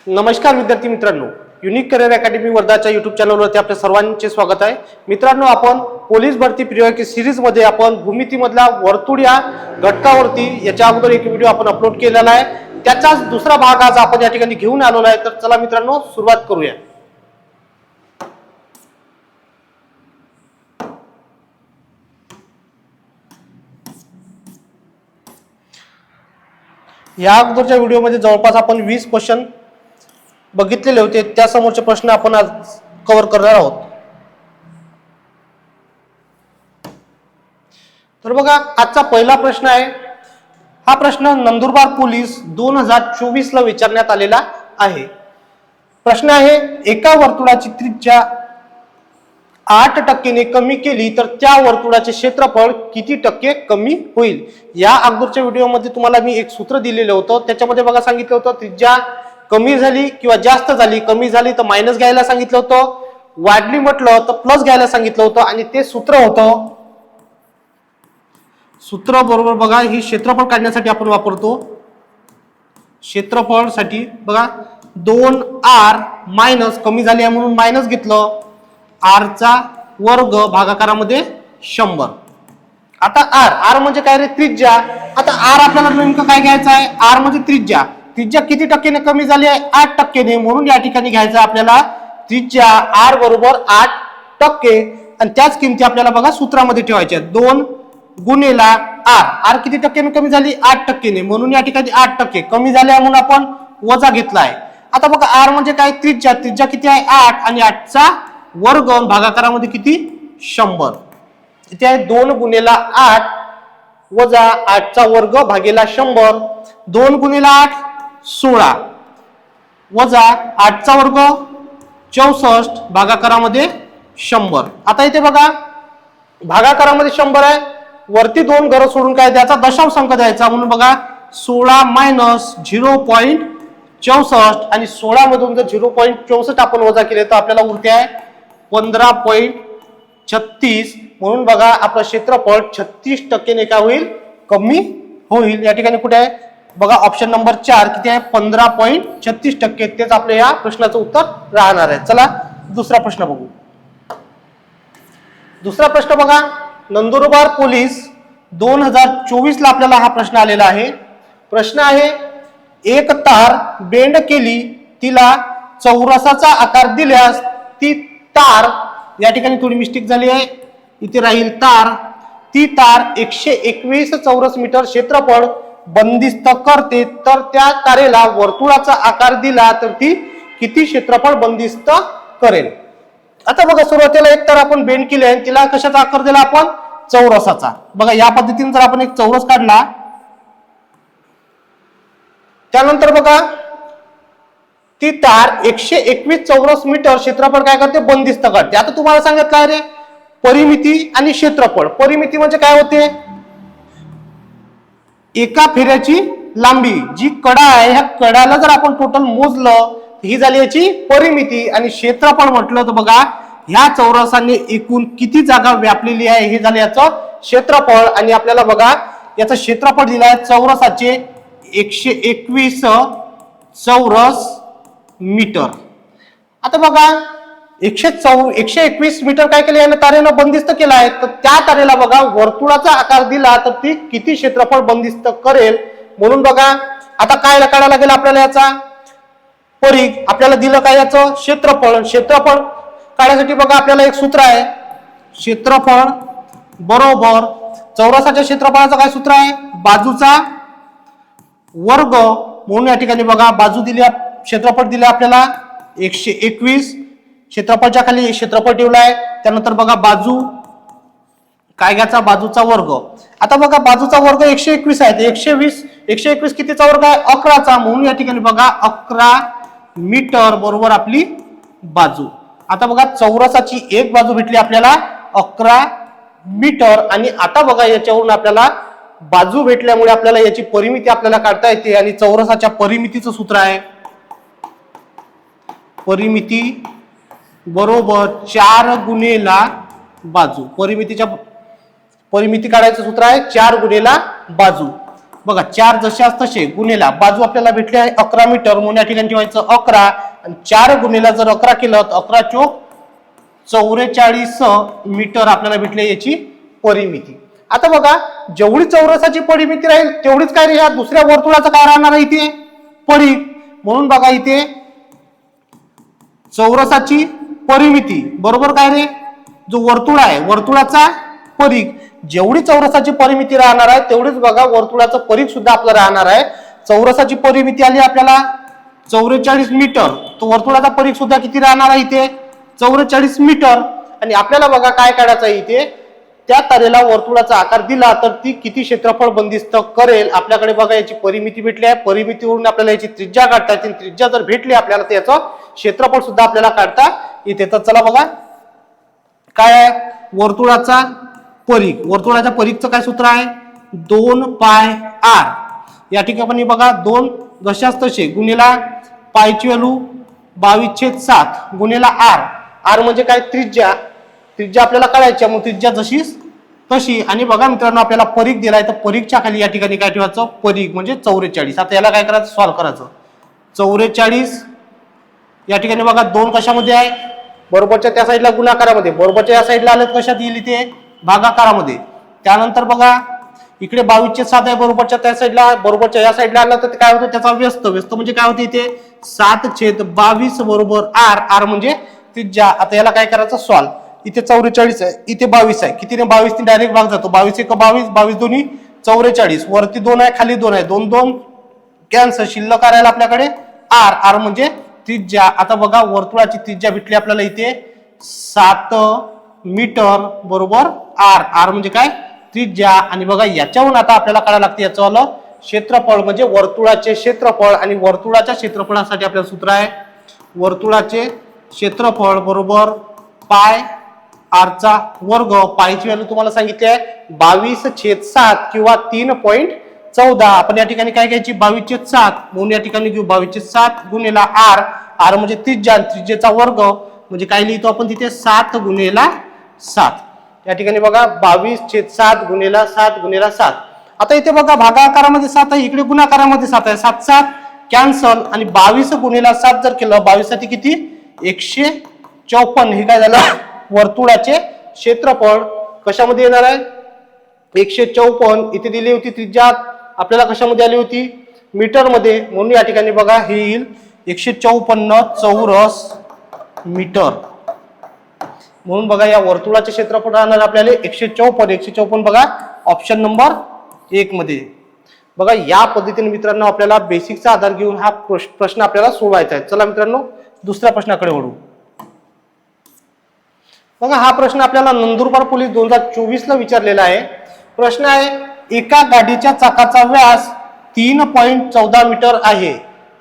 नमस्कार विद्यार्थी मित्रांनो, युनिक करिअर अकॅडमी वर्धाच्या युट्यूब चॅनलवरती आपल्या सर्वांचे स्वागत आहे। मित्रांनो, आपण पोलीस भरती प्रिय सिरीज मध्ये आपण भूमितीमधल्या वर्तुळ या घटकावरती याच्या अगोदर एक व्हिडिओ आपण अपलोड केलेला आहे। त्याचाच दुसरा भाग आज आपण या ठिकाणी घेऊन आलेलो आहे। तर चला मित्रांनो, सुरुवात करूया। या अगोदरच्या व्हिडिओमध्ये जवळपास आपण 20 क्वेश्चन बघितलेले होते। त्या समोरचे प्रश्न आपण आज कव्हर करणार आहोत। तर बघा, आजचा पहिला प्रश्न आहे। हा प्रश्न नंदुरबार पोलीस 2024 ला विचारण्यात आलेला आहे। प्रश्न आहे, एका वर्तुळाची त्रिज्या 8% ने कमी केली तर त्या वर्तुळाचे क्षेत्रफळ किती टक्के कमी होईल। या अगोदरच्या व्हिडिओमध्ये तुम्हाला मी एक सूत्र दिलेलं होतं। त्याच्यामध्ये बघा सांगितलं होतं, त्रिज्या कमी झाली किंवा जास्त झाली, कमी झाली तर मायनस घ्यायला सांगितलं होतं, वाढली म्हटलं तर प्लस घ्यायला सांगितलं होतं। आणि ते सूत्र होतं, सूत्र बरोबर बघा, ही क्षेत्रफळ काढण्यासाठी आपण वापरतो। क्षेत्रफळ साठी बघा, 2r मायनस, कमी झाली आहे म्हणून मायनस घेतलं, r चा वर्ग भागाकारामध्ये 100। आता r म्हणजे काय रे, त्रिज्या। आता r आपल्याला नेमकं काय घ्यायचं आहे, r म्हणजे त्रिज्या। त्रिज्या किती टक्केने कमी झाली आहे, 8%ने, म्हणून या ठिकाणी घ्यायचं आपल्याला त्रिज्या r बरोबर 8%। आणि त्याच किमती आपल्याला बघा सूत्रामध्ये ठेवायच्या, 2 गुणिला r किती टक्केने कमी झाली, 8%ने, म्हणून या ठिकाणी 8% कमी झाल्या म्हणून आपण वजा घेतला आहे। आता बघा, r म्हणजे काय, त्रिज्या। त्रिज्या किती आहे, 8, आणि 8 चा वर्ग भागाकारामध्ये किती, 100। इथे आहे 2 गुणिला 8 वजा 8 चा वर्ग भागिला 100। 2 गुणिला 8 16 वजा 8 चा वर्ग 64 भागाकारामध्ये 100। आता इथे बघा, भागाकारामध्ये 100 आहे, वरती 2 घर सोडून काय द्यायचा, दशांश अंक द्यायचा, म्हणून बघा 16 मायनस 0.64, आणि 16 मधून जर 0.64 आपण वजा केले तर आपल्याला उरते आहे 15.36। म्हणून बघा, आपलं क्षेत्रफळ 36% काय होईल, कमी होईल। या ठिकाणी कुठे आहे बघा, ऑप्शन नंबर 4 किती आहे, 15.36%। तेच आपल्या या प्रश्नाचं उत्तर राहणार आहे। चला दुसरा प्रश्न बघू। दुसरा प्रश्न बघा, नंदुरबार पोलीस 2024 ला आपल्याला हा प्रश्न आलेला आहे। प्रश्न आहे, एक तार बेंड केली, तिला चौरसाचा आकार दिल्यास ती तार, या ठिकाणी थोडी मिस्टेक झाली आहे, इथे राहील तार, ती तार 121 चौरस मीटर क्षेत्रफळ बंदिस्त करते, तर त्या तारेला वर्तुळाचा आकार दिला तर ती किती क्षेत्रफळ बंदिस्त करेल। आता बघा, सुरुवातीला एक तार आपण बेंड केली आहे, तिला कशाचा आकार दिला आपण, चौरसाचा। बघा, या पद्धतीने जर आपण एक चौरस काढला, त्यानंतर बघा ती तार 121 चौरस मीटर क्षेत्रफळ काय करते, बंदिस्त करते। आता तुम्हाला सांगितलं आहे रे, परिमिती आणि क्षेत्रफळ। परिमिती म्हणजे काय होते, एका फेऱ्याची लांबी, जी कडा आहे ह्या कडाला जर आपण टोटल मोजलं, ही झाली याची परिमिती। आणि क्षेत्रफळ म्हटलं तर बघा, ह्या चौरसाने एकूण किती जागा व्यापलेली आहे, हे झाले याचं क्षेत्रफळ। आणि आपल्याला बघा, याचं क्षेत्रफळ दिलं आहे चौरसाचे 121 चौरस मीटर। आता बघा, 121 मीटर काय केले याने, तारेनं बंदिस्त केला आहे, तर त्या तारेला बघा वर्तुळाचा आकार दिला तर ती किती क्षेत्रफळ बंदिस्त करेल। म्हणून बघा, आता काय काढायला लागेल आपल्याला, याचा परिघ, आपल्याला दिलं काय याचं क्षेत्रफळ। क्षेत्रफळ काढण्यासाठी बघा, आपल्याला एक सूत्र आहे, क्षेत्रफळ बरोबर चौरसाच्या क्षेत्रफळाचं काय सूत्र आहे, बाजूचा वर्ग। म्हणून या ठिकाणी बघा, बाजू दिली, क्षेत्रफळ दिले आपल्याला 121, क्षेत्रफळच्या खाली क्षेत्रफळ ठेवला आहे, त्यानंतर बघा बाजू काय घ्यायचा, बाजूचा वर्ग। आता बघा, बाजूचा वर्ग 121 आहे, 121 कितीचा वर्ग आहे, 11चा, म्हणून या ठिकाणी बघा 11 मीटर बरोबर आपली बाजू। आता बघा, चौरसाची एक बाजू भेटली आपल्याला 11 मीटर। आणि आता बघा, याच्यावरून आपल्याला बाजू भेटल्यामुळे आपल्याला याची परिमिती आपल्याला काढता येते। आणि चौरसाच्या परिमितीचं सूत्र आहे, परिमिती बरोबर 4 गुणिला बाजू। परिमिती काढायचं सूत्र आहे 4 गुणिला बाजू। बघा 4 जशाच तसे गुणेला बाजू आपल्याला भेटली आहे 11 मीटर म्हणून या ठिकाणी ठेवायचं 11 आणि 4 गुणेला जर 11 केलं तर 11 चोक 44 मीटर आपल्याला भेटले याची परिमिती. आता बघा जेवढी चौरसाची परिमिती राहील तेवढीच काय रे या दुसऱ्या वर्तुळाचं काय राहणार आहे इथे परिघ. म्हणून बघा इथे चौरसाची परिमिती बरोबर काय रे जो वर्तुळ आहे वर्तुळाचा परिघ जेवढी चौरसाची परिमिती राहणार आहे तेवढीच बघा वर्तुळाचं परिघ सुद्धा आपलं राहणार आहे. चौरसाची परिमिती आली आपल्याला 44 मीटर तो वर्तुळाचा परिघ सुद्धा किती राहणार आहे इथे 44 मीटर. आणि आपल्याला बघा काय काढायचं आहे इथे त्या तारेला वर्तुळाचा आकार दिला तर ती किती क्षेत्रफळ बंदिस्त करेल. आपल्याकडे बघा याची परिमिती भेटली आहे परिमितीवरून आपल्याला याची त्रिज्या काढता येते त्रिज्या जर भेटली आपल्याला तर याचं क्षेत्रफळ सुद्धा आपल्याला काढता येते. तर चला बघा काय आहे वर्तुळाचा परिघ वर्तुळाच्या परिघचं काय सूत्र आहे 2 पाय r. या ठिकाणी बघा 2 जशाच तसे गुणिला पायची व्हॅल्यू 22/7 गुणिला r म्हणजे काय त्रिज्या त्रिज्या आपल्याला काढायची मग त्रिज्या जशीच तशी. आणि बघा मित्रांनो आपल्याला परिघ दिलाय तर परिघच्या खाली या ठिकाणी काय ठेवायचं परिघ म्हणजे 44. आता याला काय करायचं सॉल्व्ह करायचं 44 या ठिकाणी बघा 2 कशामध्ये आहे बरोबरच्या त्या साईडला गुणाकारामध्ये बरोबरच्या या साईडला आलं कशात येईल इथे भागाकारामध्ये. त्यानंतर बघा इकडे 22/7 आहे बरोबरच्या त्या साईडला बरोबरच्या या साईडला आलं तर काय होतं त्याचा व्यस्त व्यस्त म्हणजे काय होते इथे 7/22 बरोबर r म्हणजे त्रिज्या. आता याला काय करायचं सॉल्व्ह इथे 44 आहे इथे 22 आहे कितीने 22 ने डायरेक्ट भाग जातो 22 1 22 22 दोन्ही 44 वरती 2 आहे खाली 2 आहे 2 2 कॅन्सल शिल्लक करायला आपल्याकडे r म्हणजे त्रिज्या. आता बघा वर्तुळाची त्रिज्या भेटली आपल्याला इथे 7 मीटर बरोबर r म्हणजे काय त्रिज्या. आणि बघा याच्यावरून आता आपल्याला काढायला लागते याचं आलं क्षेत्रफळ म्हणजे वर्तुळाचे क्षेत्रफळ. आणि वर्तुळाच्या क्षेत्रफळासाठी आपल्याला सूत्र आहे वर्तुळाचे क्षेत्रफळ बरोबर पाय r चा वर्ग पायची व्हॅल्यू तुम्हाला सांगितली आहे 22/7 किंवा 3.14. आपण या ठिकाणी काय घ्यायची 22/7 म्हणून या ठिकाणी घेऊ 22/7 गुणिला r म्हणजे त्रिज्या त्रिज्येचा वर्ग म्हणजे काय लिहितो आपण तिथे 7 गुणिला 7. या ठिकाणी बघा 22/7 गुणिला 7 गुणिला 7. आता इथे बघा भागाकारामध्ये 7 आहे इकडे गुणाकारामध्ये 7 आहे 7 7 कॅन्सल आणि 22 गुणिला 7 जर केलं 22 साठी किती 154. हे काय झालं वर्तुळाचे क्षेत्रफळ कशामध्ये येणार आहे 154. इथे दिली होती त्रिज्या आपल्याला कशामध्ये आली होती मीटर मध्ये म्हणून या ठिकाणी बघा हे येईल 154 चौरस मीटर. म्हणून बघा या वर्तुळाचे क्षेत्रफळ राहणार आपल्याला 154 बघा ऑप्शन नंबर 1 मध्ये. बघा या पद्धतीने मित्रांनो आपल्याला बेसिकचा आधार घेऊन हा प्रश्न आपल्याला सोडवायचा आहे. चला मित्रांनो दुसऱ्या प्रश्नाकडे वळू. बघा हा प्रश्न आपल्याला नंदुरबार पोलीस 2024 ला विचारलेला आहे. प्रश्न आहे एका गाडीच्या चाकाचा व्यास 3.14 मीटर आहे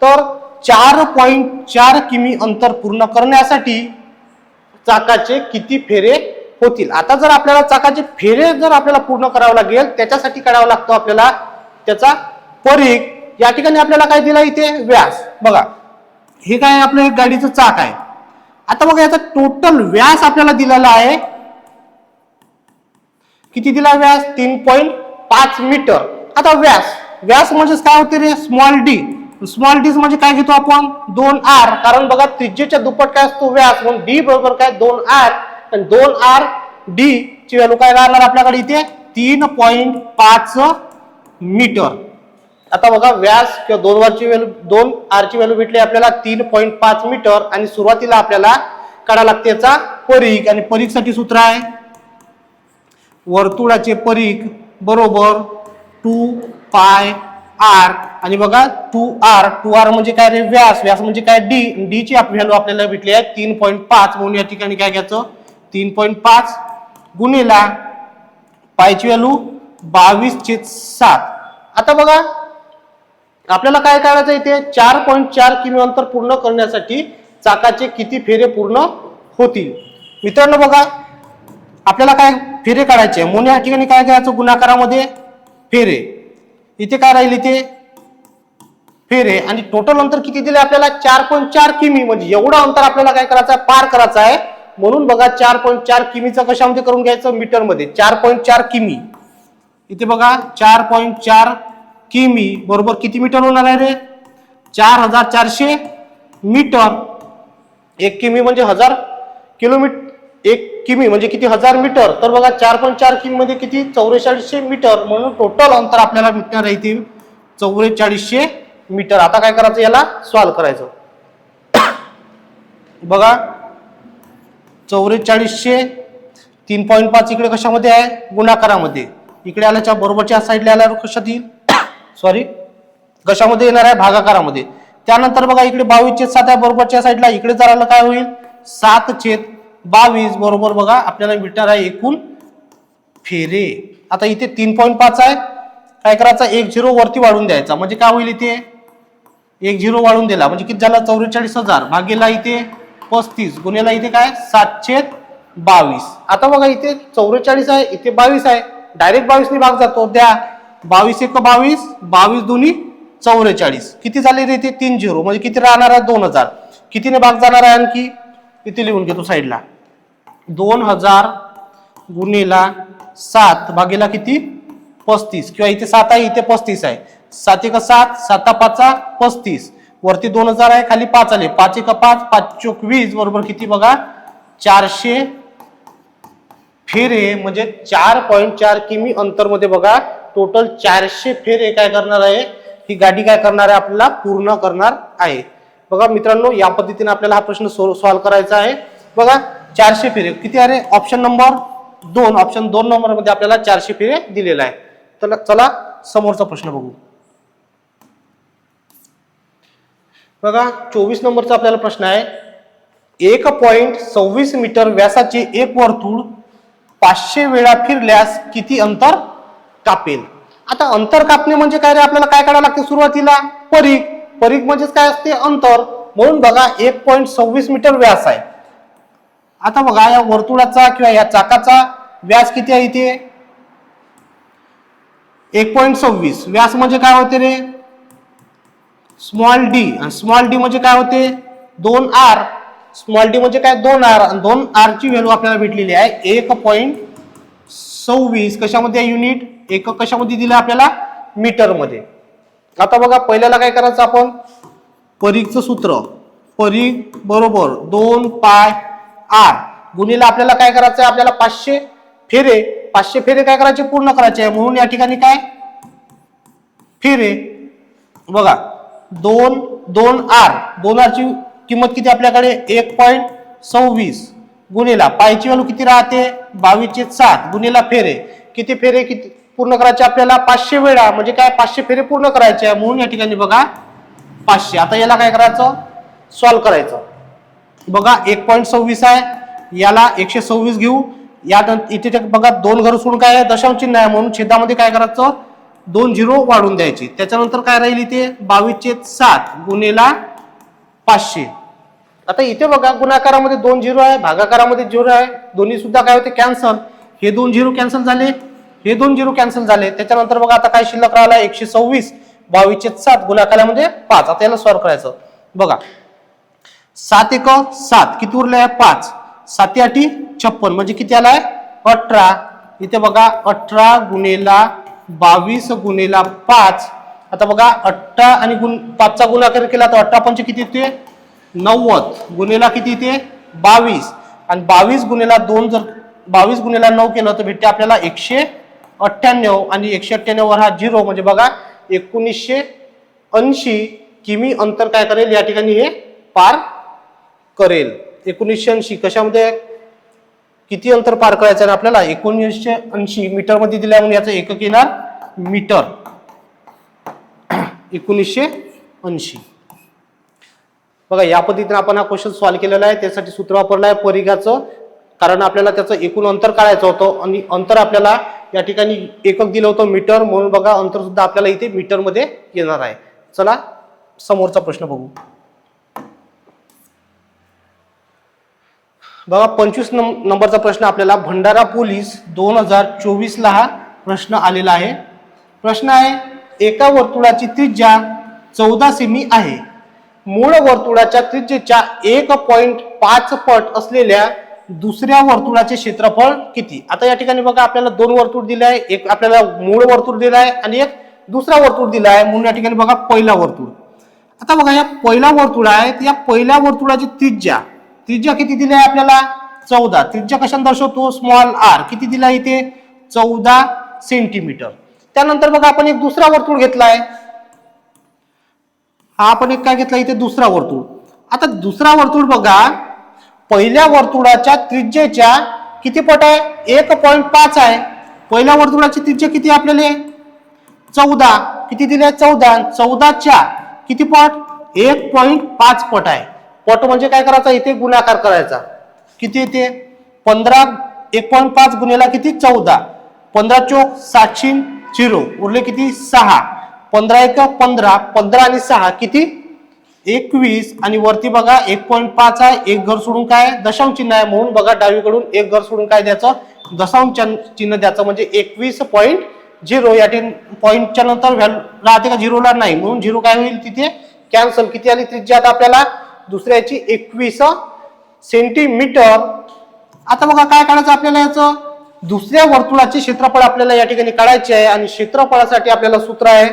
तर 4.4 किमी अंतर पूर्ण करण्यासाठी चाकाचे किती फेरे होतील. आता जर आपल्याला चाकाचे फेरे जर आपल्याला पूर्ण करावं लागेल त्याच्यासाठी काढावा लागतो आपल्याला त्याचा परिघ. या ठिकाणी आपल्याला काय दिला इथे व्यास. बघा हे काय आपलं एक गाडीचं चाक आहे. आता बघा याचा टोटल व्यास आपल्याला दिलेला आहे किती दिला व्यास 3.5 मीटर. आता व्यास व्यास म्हणजे काय होते रे स्मॉल डी म्हणजे काय घेतो आपण 2r कारण बघा त्रिज्येच्या दुप्पट काय असतो व्यास म्हणून d बरोबर काय 2r आणि 2r d ची व्हॅल्यू काय राहणार आपल्याकडे इथे 3.5 मीटर. आता बघा व्यास किंवा 2r ची व्हॅल्यू भेटली आपल्याला 3.5 मीटर. आणि सुरुवातीला आपल्याला काढायला लागते याचा परिघ आणि परिघसाठी सूत्र आहे वर्तुळाचे परिघ बरोबर 2 पाय r. आणि बघा 2r म्हणजे काय रे व्यास म्हणजे काय d ची व्हॅल्यू आपल्याला भेटली आहे 3.5 म्हणून या ठिकाणी काय घ्यायचं 3.5 गुणिला पायची व्हॅल्यू 22/7. आता बघा आपल्याला काय करायचं इथे 4.4 किमी अंतर पूर्ण करण्यासाठी चाकाचे किती फेरे पूर्ण होतील. मित्रांनो बघा आपल्याला काय फेरे काढायचे म्हणून या ठिकाणी काय करायचं गुणाकारामध्ये फेरे इथे काय राहील इथे फेरे आणि टोटल अंतर किती दिले आपल्याला 4.4 किमी म्हणजे एवढं अंतर आपल्याला काय करायचं आहे पार करायचं आहे. म्हणून बघा 4.4 किमीचं कशामध्ये करून घ्यायचं मीटर मध्ये 4.4 किमी. इथे बघा 4.4 किमी बरोबर किती मीटर होणार आहे रे? 4400 मीटर. 1 किमी म्हणजे 1000 किलोमीटर. 1 किमी म्हणजे किती? 1000 मीटर. तर बघा 4.4 किमी मध्ये किती? 4400 मीटर. म्हणून टोटल अंतर आपल्याला भेटणार आहे ते 4400 मीटर. आता काय करायचं? याला सॉल्व्ह करायचं. बघा 4400 3.5 इकडे कशामध्ये आहे? गुणाकारामध्ये. इकडे आल्याच्या बरोबरच्या साईडला आल्यावर कशात येईल? सॉरी, कशामध्ये येणार आहे? भागाकारामध्ये. त्यानंतर बघा इकडे 22/7 आहे बरोबरच्या साईडला. इकडे जर आलं काय होईल? 7/22 बरोबर बघा आपल्याला भेटणार आहे एकूण फेरे. आता इथे 3.5 आहे. काय करायचं? 1 0 वरती वाढून द्यायचा. म्हणजे काय होईल? इथे 1 0 वाढून दिला म्हणजे किती झाला? 44,000 भागेला इथे 35 गुणेला इथे काय? 7/22. आता बघा इथे 44 आहे, इथे 22 आहे. डायरेक्ट 22 ने भाग जातो. द्या 22 1 22, 22 2 44. किती झाले रे? इथे 3 0 म्हणजे किती राहणार आहे? 2000. कितीने भाग जाणार आहे? आणखी इथे लिहून घेतो साईडला. 2000 गुणेला 7 भागेला किती? 35. किंवा इथे 7 आहे, इथे 35 आहे. 7 1 7, 7 5 35. वरती 2000 आहे, खाली 5 आले. 5 1 5, 5 चोक 20 बरोबर किती? बघा 400 फेरे म्हणजे 4.4 किमी अंतर मध्ये बघा टोटल 400 फेरे काय करणार आहे? ही गाडी काय करणार आहे? आपल्याला पूर्ण करणार आहे. बघा मित्रांनो, या पद्धतीने आपल्याला हा प्रश्न सॉल्व्ह करायचा आहे. बघा 400 फेरे किती आहे? Option number 2. ऑप्शन 2 नंबर मध्ये आपल्याला 400 फेरे दिलेला आहे. तर चला समोरचा प्रश्न बघू. बघा 24 नंबरचा आपल्याला प्रश्न आहे. 1.26 मीटर व्यासाचे एक वर्तुळ 500 वेळा फिरल्यास किती अंतर कापेल? आता अंतर कापणे म्हणजे काय रे? आपल्याला काय करावं लागते सुरुवातीला? परिघ. परिघ म्हणजेच काय असते? अंतर. म्हणून बघा 1.26 मीटर व्यास आहे. आता बघा या वर्तुळाचा किंवा या चाकाचा व्यास किती आहे? इथे 1.26. व्यास म्हणजे काय होते रे? Small d. आणि स्मॉल डी म्हणजे काय होते? 2r. स्मॉल डी म्हणजे काय? 2r. आणि 2r ची व्हॅल्यू आपल्याला भेटलेली आहे 1.26. कशामध्ये युनिट? एकक कशामध्ये दिलं आपल्याला? मीटर मध्ये. आता बघा पहिल्याला काय करायचं आपण? परिघचं सूत्र. परिघ बरोबर 2 पाय r गुणिले आपल्याला काय करायचं आहे? आपल्याला 500 फेरे. 500 फेरे काय करायचे? पूर्ण करायचे आहे. म्हणून या ठिकाणी काय? फेरे. बघा 2r. 2r ची किंमत किती आपल्याकडे? 1.26 गुणिला पायची व्हॅल्यू किती राहते? 22/7 गुणिला फेरे. किती फेरे किती पूर्ण करायचे आपल्याला? 500 वेळा. म्हणजे काय? 500 फेरे पूर्ण करायचे आहे. म्हणून या ठिकाणी बघा 500. आता याला काय करायचं? सॉल्व्ह करायचं. बघा 1.26 आहे, याला 126 घेऊ. या इथे बघा 2 घर सोडून काय आहे? दशांश चिन्ह आहे. म्हणून छेदामध्ये काय करायचं? 2 0 वाढून द्यायचे. त्याच्यानंतर काय राहील इथे? 22/7 गुणिला 500. आता इथे बघा गुणाकारामध्ये 2 0 आहे, भागाकारामध्ये 0 आहे. दोन्ही सुद्धा काय होते? कॅन्सल. हे 2 0 कॅन्सल झाले, हे 2 0 कॅन्सल झाले. त्याच्यानंतर बघा आता काय शिल्लक राहिला? 126. 22/7 गुणाकारामध्ये 5. आता याला सॉल्व्ह करायचं. बघा 7 1 7 किती उरले आहे? 5. 7 8 56 म्हणजे किती आलाय? 18. इथे बघा 18 गुणिला 22 गुणिला 5. आता बघा 18 आणि 5 चा गुणाकार केला तर 18 पंच किती येते? 90 गुणिला किती येते? 22. आणि 22 गुणिला 2 जर 22 गुणिला 9 केलं तर भेटते आपल्याला 198. आणि 198 वर हा 0 म्हणजे बघा 1980 किमी अंतर काय करेल? या ठिकाणी हे पार करेल. 1980 कशामध्ये? किती अंतर पार करायचं आहे आपल्याला? 1980 मीटर मध्ये दिल्या म्हणून याचं एकक येणार मीटर. 1980. बघा या पद्धतीने आपण हा क्वेश्चन सॉल्व्ह केलेला आहे. त्यासाठी सूत्र वापरलं आहे परिघाचं, कारण आपल्याला त्याचं एकूण अंतर काढायचं होतं आणि अंतर आपल्याला या ठिकाणी एकक दिलं होतं मीटर. म्हणून बघा अंतर सुद्धा आपल्याला इथे मीटर मध्ये येणार आहे. चला समोरचा प्रश्न बघू. बघा 25 नंबरचा प्रश्न आपल्याला भंडारा पोलीस 2024 ला हा प्रश्न आलेला आहे. प्रश्न आहे एका वर्तुळाची त्रिज्या 14 सेमी आहे. मूळ वर्तुळाच्या त्रिज्येच्या 1.5 पट असलेल्या दुसऱ्या वर्तुळाचे क्षेत्रफळ किती? आता या ठिकाणी बघा आपल्याला 2 वर्तुळ दिले आहे. एक आपल्याला मूळ वर्तुळ दिलं आहे आणि एक दुसरा वर्तुळ दिला आहे म्हणून या ठिकाणी बघा पहिला वर्तुळ. आता बघा या पहिला वर्तुळ आहे, या पहिल्या वर्तुळाची त्रिज्या किती दिली आहे आपल्याला 14. त्रिज्या कशाने दर्शवतो स्मॉल आर, किती दिला इथे 14 सेंटीमीटर. त्यानंतर बघा आपण एक दुसरा वर्तुळ घेतलाय, हा आपण एक काय घेतला इथे दुसरा वर्तुळ. आता दुसरा वर्तुळ बघा पहिल्या वर्तुळाच्या त्रिज्येच्या किती पट आहे 1.5 आहे. पहिल्या वर्तुळाची त्रिज्या किती आपल्याला 14, किती दिले 14, 14च्या किती पट 1.5 पट आहे. पट म्हणजे काय करायचा इथे गुणाकार करायचा, किती येते 15 1.5 गुणिला किती 14, 15 चोक 700 उरले किती 6, 15 1 15, 15 आणि 6 किती 21 आणि वरती बघा 1.5 आहे, एक घर सोडून काय दशांश चिन्ह आहे म्हणून बघा डावीकडून एक घर सोडून काय द्यायचं दशांश चिन्ह द्यायचं म्हणजे 21.0. या पॉईंटच्या नंतर व्हॅल्यू राहते का 0ला नाही म्हणून 0 काय होईल तिथे कॅन्सल. किती आली त्रिज्या आता आपल्याला दुसऱ्याची 21 सेंटीमीटर. आता बघा काय काढायचं आपल्याला याचं दुसऱ्या वर्तुळाचे क्षेत्रफळ आपल्याला या ठिकाणी काढायचे आहे आणि क्षेत्रफळासाठी आपल्याला सूत्र आहे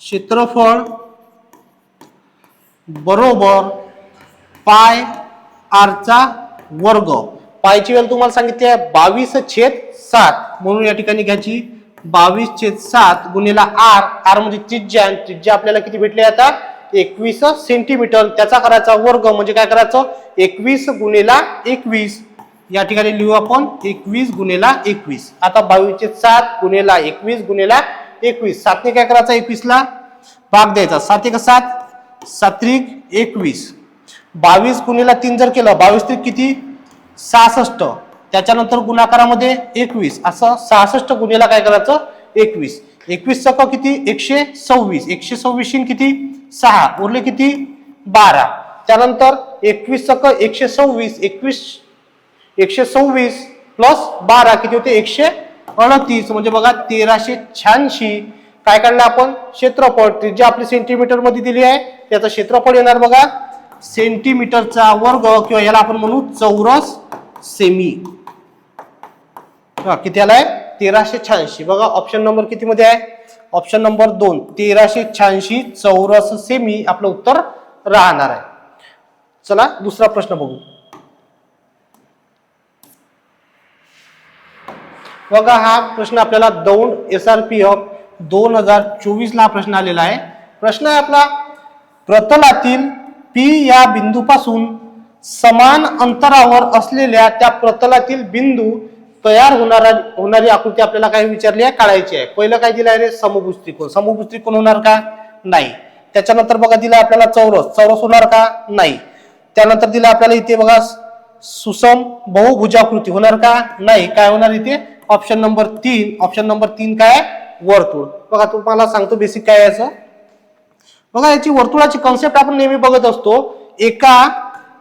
क्षेत्रफळ बरोबर पाय आर चा वर्ग. पायची व्हॅल्यू तुम्हाला सांगितली आहे 22/7 म्हणून या ठिकाणी घ्यायची 22/7 गुणिला आर. आर म्हणजे त्रिज्या, त्रिज्या आपल्याला किती भेटली आता 21 सेंटीमीटर. त्याचा करायचा वर्ग म्हणजे काय करायचं 21 गुणिला 21. या ठिकाणी लिहू आपण 21 गुणिला 21. आता 22/7 गुणिला 21 गुणिला 21. 7 ने काय करायचं 21 ला भाग द्यायचा. 7 1 7, 7 त्रिक 21. 22 गुणिला 3 जर केलं 22 त्रिक किती 66. त्याच्यानंतर गुणाकारामध्ये 21 असं 66 गुणिला काय करायचं 21. 21 सक किती 126. 126 किती 6 उरले किती 12. त्यानंतर 21 सक 126, 126 प्लस 12 किती होते 138 म्हणजे बघा 1386. काय काढलं आपण क्षेत्रफळ. त्रिज्या आपली सेंटीमीटर मध्ये दिली आहे, त्याचं क्षेत्रफळ येणार बघा सेंटीमीटरचा वर्ग किंवा याला आपण म्हणू चौरस सेमी. किती आलाय 1386. बघा ऑप्शन नंबर किती मध्ये आहे ऑप्शन नंबर 2 1386 चौरस सेमी आपलं उत्तर राहणार आहे. चला दुसरा प्रश्न बघू. बघा हा प्रश्न आपल्याला दौंड SRPF 2024 ला प्रश्न आलेला आहे. प्रश्न आहे आपला प्रतलातील P या बिंदूपासून समान अंतरावर असलेल्या त्या प्रतलातील बिंदू तयार होणारी आकृती आपल्याला काय विचारली आहे काढायची आहे. पहिलं काय दिलं आहे रे समभुज त्रिकोण. समभुज त्रिकोण होणार का नाही. त्याच्यानंतर बघा दिला आपल्याला चौरस. चौरस होणार का नाही. त्यानंतर दिला आपल्याला इथे बघा सुसम बहुभुजाकृती होणार का नाही. काय होणार इथे ऑप्शन नंबर 3. ऑप्शन नंबर 3 काय वर्तुळ. बघा तुम्हाला सांगतो बेसिक काय याचं. बघा याची वर्तुळाची कन्सेप्ट आपण नेहमी बघत असतो. एका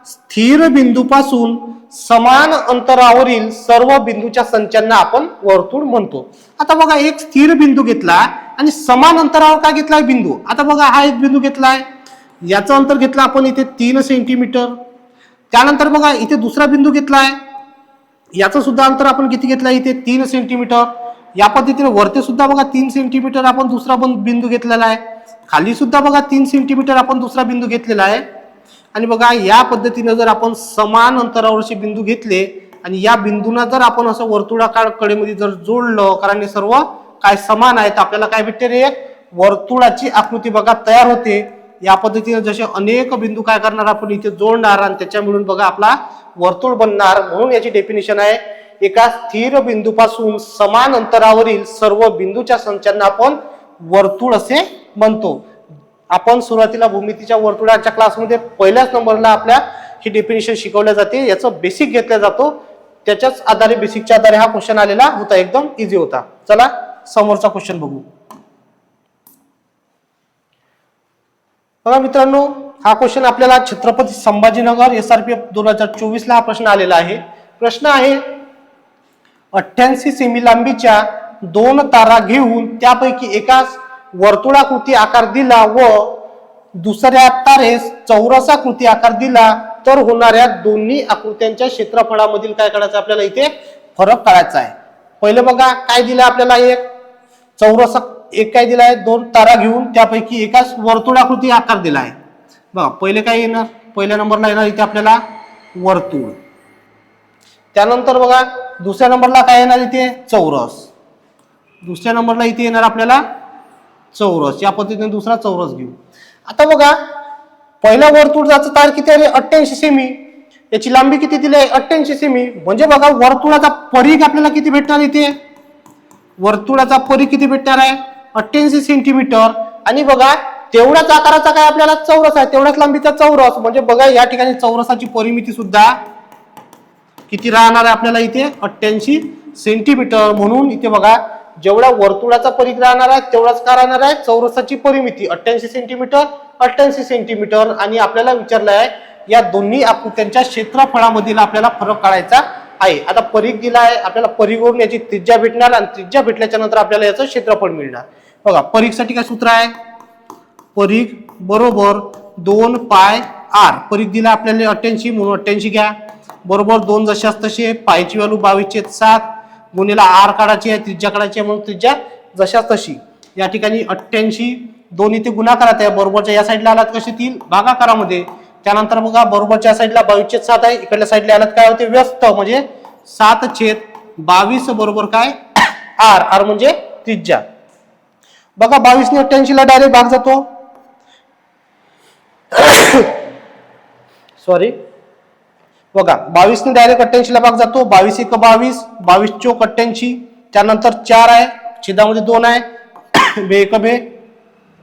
स्थिर बिंदूपासून समान अंतरावरील सर्व बिंदूच्या संचांना आपण वर्तुळ म्हणतो. आता बघा एक स्थिर बिंदू घेतला आणि समान अंतरावर काय घेतलाय बिंदू. आता बघा हा एक बिंदू घेतलाय, याचं अंतर घेतलं आपण इथे 3 सेंटीमीटर. त्यानंतर बघा इथे दुसरा बिंदू घेतलाय, याचं सुद्धा अंतर आपण किती घेतलंय इथे 3 सेंटीमीटर. या पद्धतीने वरती सुद्धा बघा 3 सेंटीमीटर आपण दुसरा बिंदू घेतलेला आहे. खाली सुद्धा बघा 3 सेंटीमीटर आपण दुसरा बिंदू घेतलेला आहे. आणि बघा या पद्धतीने जर आपण समान अंतरावरचे बिंदू घेतले आणि या बिंदूंना जर आपण असं वर्तुळाकार कडेमध्ये जर जोडलं, कारण हे सर्व काय समान आहेत, आपल्याला काय भेटते रे वर्तुळाची आकृती बघा तयार होते. या पद्धतीने जसे अनेक बिंदू काय करणार आपण इथे जोडणार आणि त्याच्या मिळून बघा आपला वर्तुळ बनणार. म्हणून याची डेफिनेशन आहे एका स्थिर बिंदूपासून समान अंतरावरील सर्व बिंदूच्या संचांना आपण वर्तुळ असे म्हणतो. आपण सुरुवातीला भूमितीच्या वर्तुळाच्या क्लासमध्ये पहिल्याच नंबरला आपल्या ही डेफिनेशन शिकवल्या जाते. याचं बेसिक घेतला जातो. त्याच्याच आधारे बेसिकच्या आधारे हा क्वेश्चन आलेला होता, एकदम इझी होता. चला समोरचा क्वेश्चन बघू. बघा मित्रांनो हा क्वेश्चन आपल्याला छत्रपती संभाजीनगर SRPF 2024 ला हा प्रश्न आलेला आहे. प्रश्न आहे 88 सेमी लांबीच्या 2 तारा घेऊन त्यापैकी एकास वर्तुळाकृती आकार दिला व दुसऱ्या तारेस चौरसाकृती आकार दिला तर होणाऱ्या दोन्ही आकृत्यांच्या क्षेत्रफळामधील काय काढायचं आपल्याला इथे फरक काढायचा आहे. पहिले बघा काय दिलं आपल्याला एक एक काय दिलाय, 2 तारा घेऊन त्यापैकी एकाच वर्तुळाकृती आकार दिलाय. बघा पहिले काय येणार, पहिल्या नंबरला येणार इथे आपल्याला वर्तुळ. त्यानंतर बघा दुसऱ्या नंबरला काय येणार इथे चौरस. दुसऱ्या नंबरला इथे येणार आपल्याला चौरस. या पद्धतीने दुसरा चौरस घेऊ. आता बघा पहिल्या वर्तुळाचं तार किती आहे, 88 सेमी. याची लांबी किती दिली आहे, 88 सेमी. म्हणजे बघा वर्तुळाचा परिघ आपल्याला किती भेटणार इथे, वर्तुळाचा परिघ किती भेटणार आहे 88 सेंटीमीटर. आणि बघा तेवढ्याच आकाराचा काय आपल्याला चौरस आहे, तेवढ्याच लांबीचा चौरस. म्हणजे बघा या ठिकाणी चौरसाची परिमिती सुद्धा किती राहणार आहे आपल्याला इथे 88 सेंटीमीटर. म्हणून इथे बघा जेवढा वर्तुळाचा परिघ राहणार आहे तेवढाच काय राहणार आहे चौरसाची परिमिती 88 सेंटीमीटर 88 सेंटीमीटर. आणि आपल्याला विचारलं आहे या दोन्ही आकृत्यांच्या क्षेत्रफळामधील आपल्याला फरक काढायचा आहे. आता परिघ दिला आहे आपल्याला, परिघवरून याची त्रिज्या भेटणार आणि त्रिज्या भेटल्याच्या नंतर आपल्याला याचं क्षेत्रफळ मिळणार. बघा परिघसाठी काय सूत्र आहे, परिघ बरोबर 2 पाय r. परिघ दिला आपल्याला 88 म्हणून 88 घ्या बरोबर 2 जशास तसे, पायची व्हॅल्यू 22/7 गुणिला r काढायची आहे, त्रिज्या काढायची आहे म्हणून त्रिज्या जशास तशी. या ठिकाणी 88 2 इथे गुणाकारात आहे, बरोबरच्या या साईडला आलात कशी तील भागाकारामध्ये. त्यानंतर बघा बरोबरच्या साईडला 22/7 आहे, इकडल्या साईडला आलात काय होते व्यस्त म्हणजे 7/22 बरोबर काय r म्हणजे त्रिज्या. बघा 22 ने 88 ला डायरेक्ट भाग जातो, सॉरी बघा 22 ने डायरेक्ट 88 ला भाग जातो. 22 × 22 22 चौक 88. त्यानंतर 4 आहे, छेदामध्ये 2 आहे, बे 1 बे,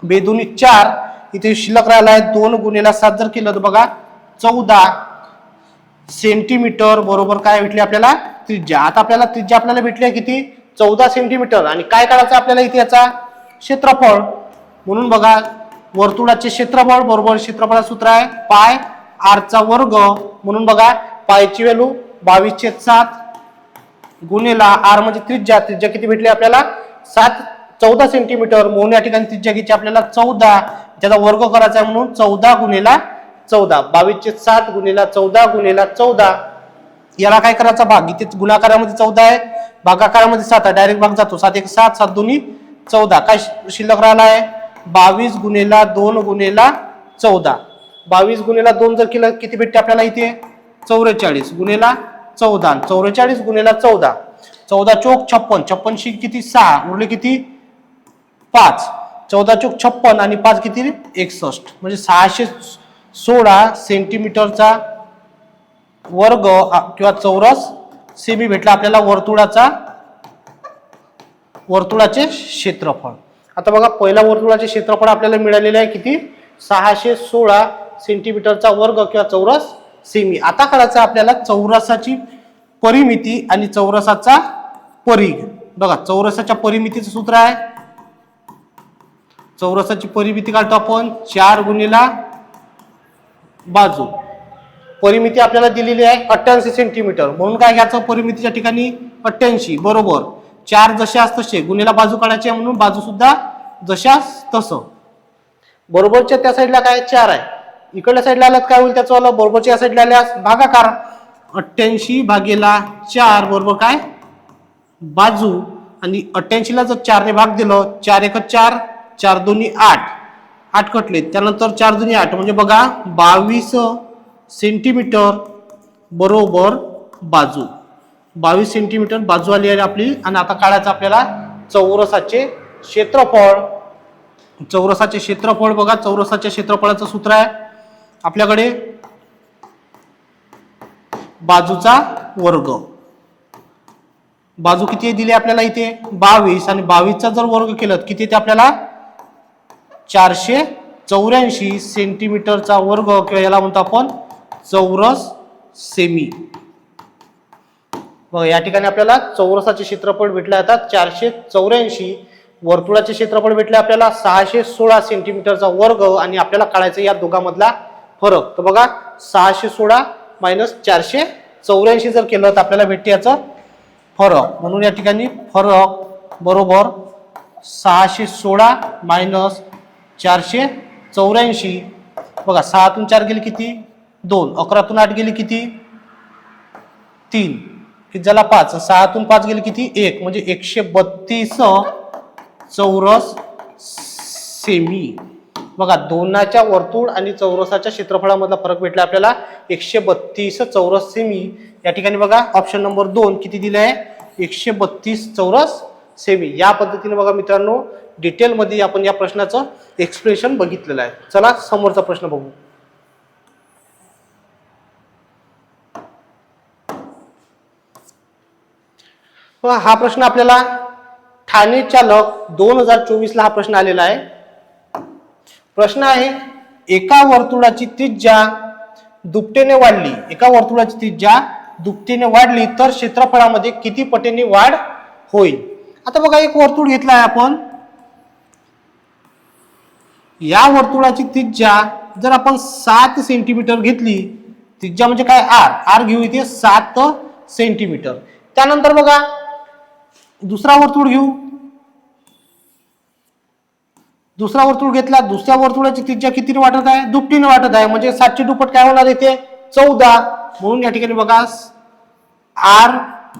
बे 2 4. इथे शिल्लक राहिला आहे 2 गुणिला 7 जर केलं तर बघा 14 सेंटीमीटर बरोबर काय भेटले आपल्याला त्रिज्या. आता आपल्याला त्रिज्या आपल्याला भेटली आहे किती 14 सेंटीमीटर. आणि काय काढायचं आपल्याला इथे याचा क्षेत्रफळ. म्हणून बघा वर्तुळाचे क्षेत्रफळ बरोबर क्षेत्रफळाचं सूत्र आहे पाय r चा वर्ग. म्हणून बघा पायची व्हॅल्यू 22/7 गुणिला r म्हणजे त्रिज्या. त्रिज्या किती भेटली आपल्याला 14 सेंटीमीटर. म्हणून या ठिकाणी त्रिज्या घ्यायची आपल्याला 14, त्याचा वर्ग करायचा आहे म्हणून 14 गुणिला 14 22/7 गुणिला 14 गुणिला 14. याला काय करायचा भाग, इथे गुणाकारामध्ये 14 आहे, भागाकारामध्ये 7 आहे, डायरेक्ट भाग जातो. 7 × 1 7 7 2 14. काय शिल्लक राहिला आहे 22 गुणिला 2 गुणिला 14. 22 गुणिला 2 जर केलं किती भेटते आपल्याला इथे 44 गुणिला 14. 44 गुणिला 14, 14 चौक 56, 56 शी किती 6 उरले किती 5, 14 चौक 56 आणि 5 किती 61 म्हणजे 616 सेंटीमीटरचा वर्ग किंवा चौरस सेमी भेटला आपल्याला वर्तुळाचे क्षेत्रफळ. आता बघा पहिल्या वर्तुळाचे क्षेत्रफळ आपल्याला मिळालेले आहे किती 616 सेंटीमीटरचा वर्ग किंवा चौरस सेमी. आता काढायचा आपल्याला चौरसाची परिमिती आणि चौरसाचा परिघ. बघा चौरसाच्या परिमितीचं सूत्र आहे, चौरसाची परिमिती काढतो आपण 4 गुणिला बाजू. परिमिती आपल्याला दिलेली आहे 88 सेंटीमीटर. म्हणून काय घ्यायचं परिमितीच्या ठिकाणी 88 बरोबर 4 जशास तसे गुणिला बाजू काढायची म्हणून बाजू सुद्धा जशास तसं. बरोबरच्या त्या साईडला काय 4 आहे, इकडल्या साईडला आल्यात काय होईल त्याचं वाला बरोबरच्या साईडला आल्यास भागाकार 88/4 बरोबर काय बाजू. आणि 88 ला जर 4 ने भाग दिलं 4 × 1 4 4 2 8 8 कटले. त्यानंतर 4 2 8 म्हणजे बघा 22 सेंटीमीटर बरोबर बाजू. 22 सेंटीमीटर बाजू आली आहे आपली. आणि आता काढायचं आपल्याला चौरसाचे क्षेत्रफळ. चौरसाचे क्षेत्रफळ बघा चौरसाच्या क्षेत्रफळाचं सूत्र आहे आपल्याकडे बाजूचा वर्ग. बाजू किती दिली आपल्याला इथे 22 आणि 22चा जर वर्ग केलं किती ते आपल्याला 484 सेंटीमीटरचा वर्ग किंवा याला म्हणतो आपण चौरस सेमी. बघा या ठिकाणी आपल्याला चौरसाचे क्षेत्रफळ भेटले आता 484, वर्तुळाचे क्षेत्रफळ भेटले आपल्याला 616 सेंटीमीटरचा वर्ग. आणि आपल्याला काढायचं या दोघांमधला फरक. तर बघा 616 - 484 जर केलं तर आपल्याला भेटते याचं फरक. म्हणून या ठिकाणी फरक बरोबर 616 - 484. बघा 6 तून 4 गेले किती 2, 11 तून 8 गेले किती 3, किती झाला 5, 6 तून 5 गेले किती 1 म्हणजे 132 चौरस सेमी. बघा दोनाच्या वर्तुळ आणि चौरसाच्या क्षेत्रफळामधला फरक भेटला आपल्याला 132 चौरस सेमी. या ठिकाणी बघा ऑप्शन नंबर 2 किती दिले आहे 132 चौरस सेमी. या पद्धतीने बघा मित्रांनो डिटेल मध्ये आपण या प्रश्नाचं एक्सप्रेशन बघितलेलं आहे. चला समोरचा प्रश्न बघू. हा प्रश्न आपल्याला ठाणे चालक 2024 ला हा प्रश्न आलेला आहे. प्रश्न आहे एका वर्तुळाची त्रिज्या दुपटीने वाढली, एका वर्तुळाची त्रिज्या दुपटीने वाढली तर क्षेत्रफळामध्ये किती पटीने वाढ होईल. आता बघा एक वर्तुळ घेतला आहे आपण. या वर्तुळाची त्रिज्या जर आपण 7 सेंटीमीटर घेतली, त्रिज्या म्हणजे काय आर घेऊ इथे 7 सेंटीमीटर. त्यानंतर बघा दुसरा वर्तुळ घेऊ. दुसरा वर्तुळ घेतला, दुसऱ्या वर्तुळाची त्रिज्या कितीने वाटत आहे दुपटीने वाटत आहे, म्हणजे 7चे दुप्पट काय होणार इथे 14. म्हणून या ठिकाणी बघा आर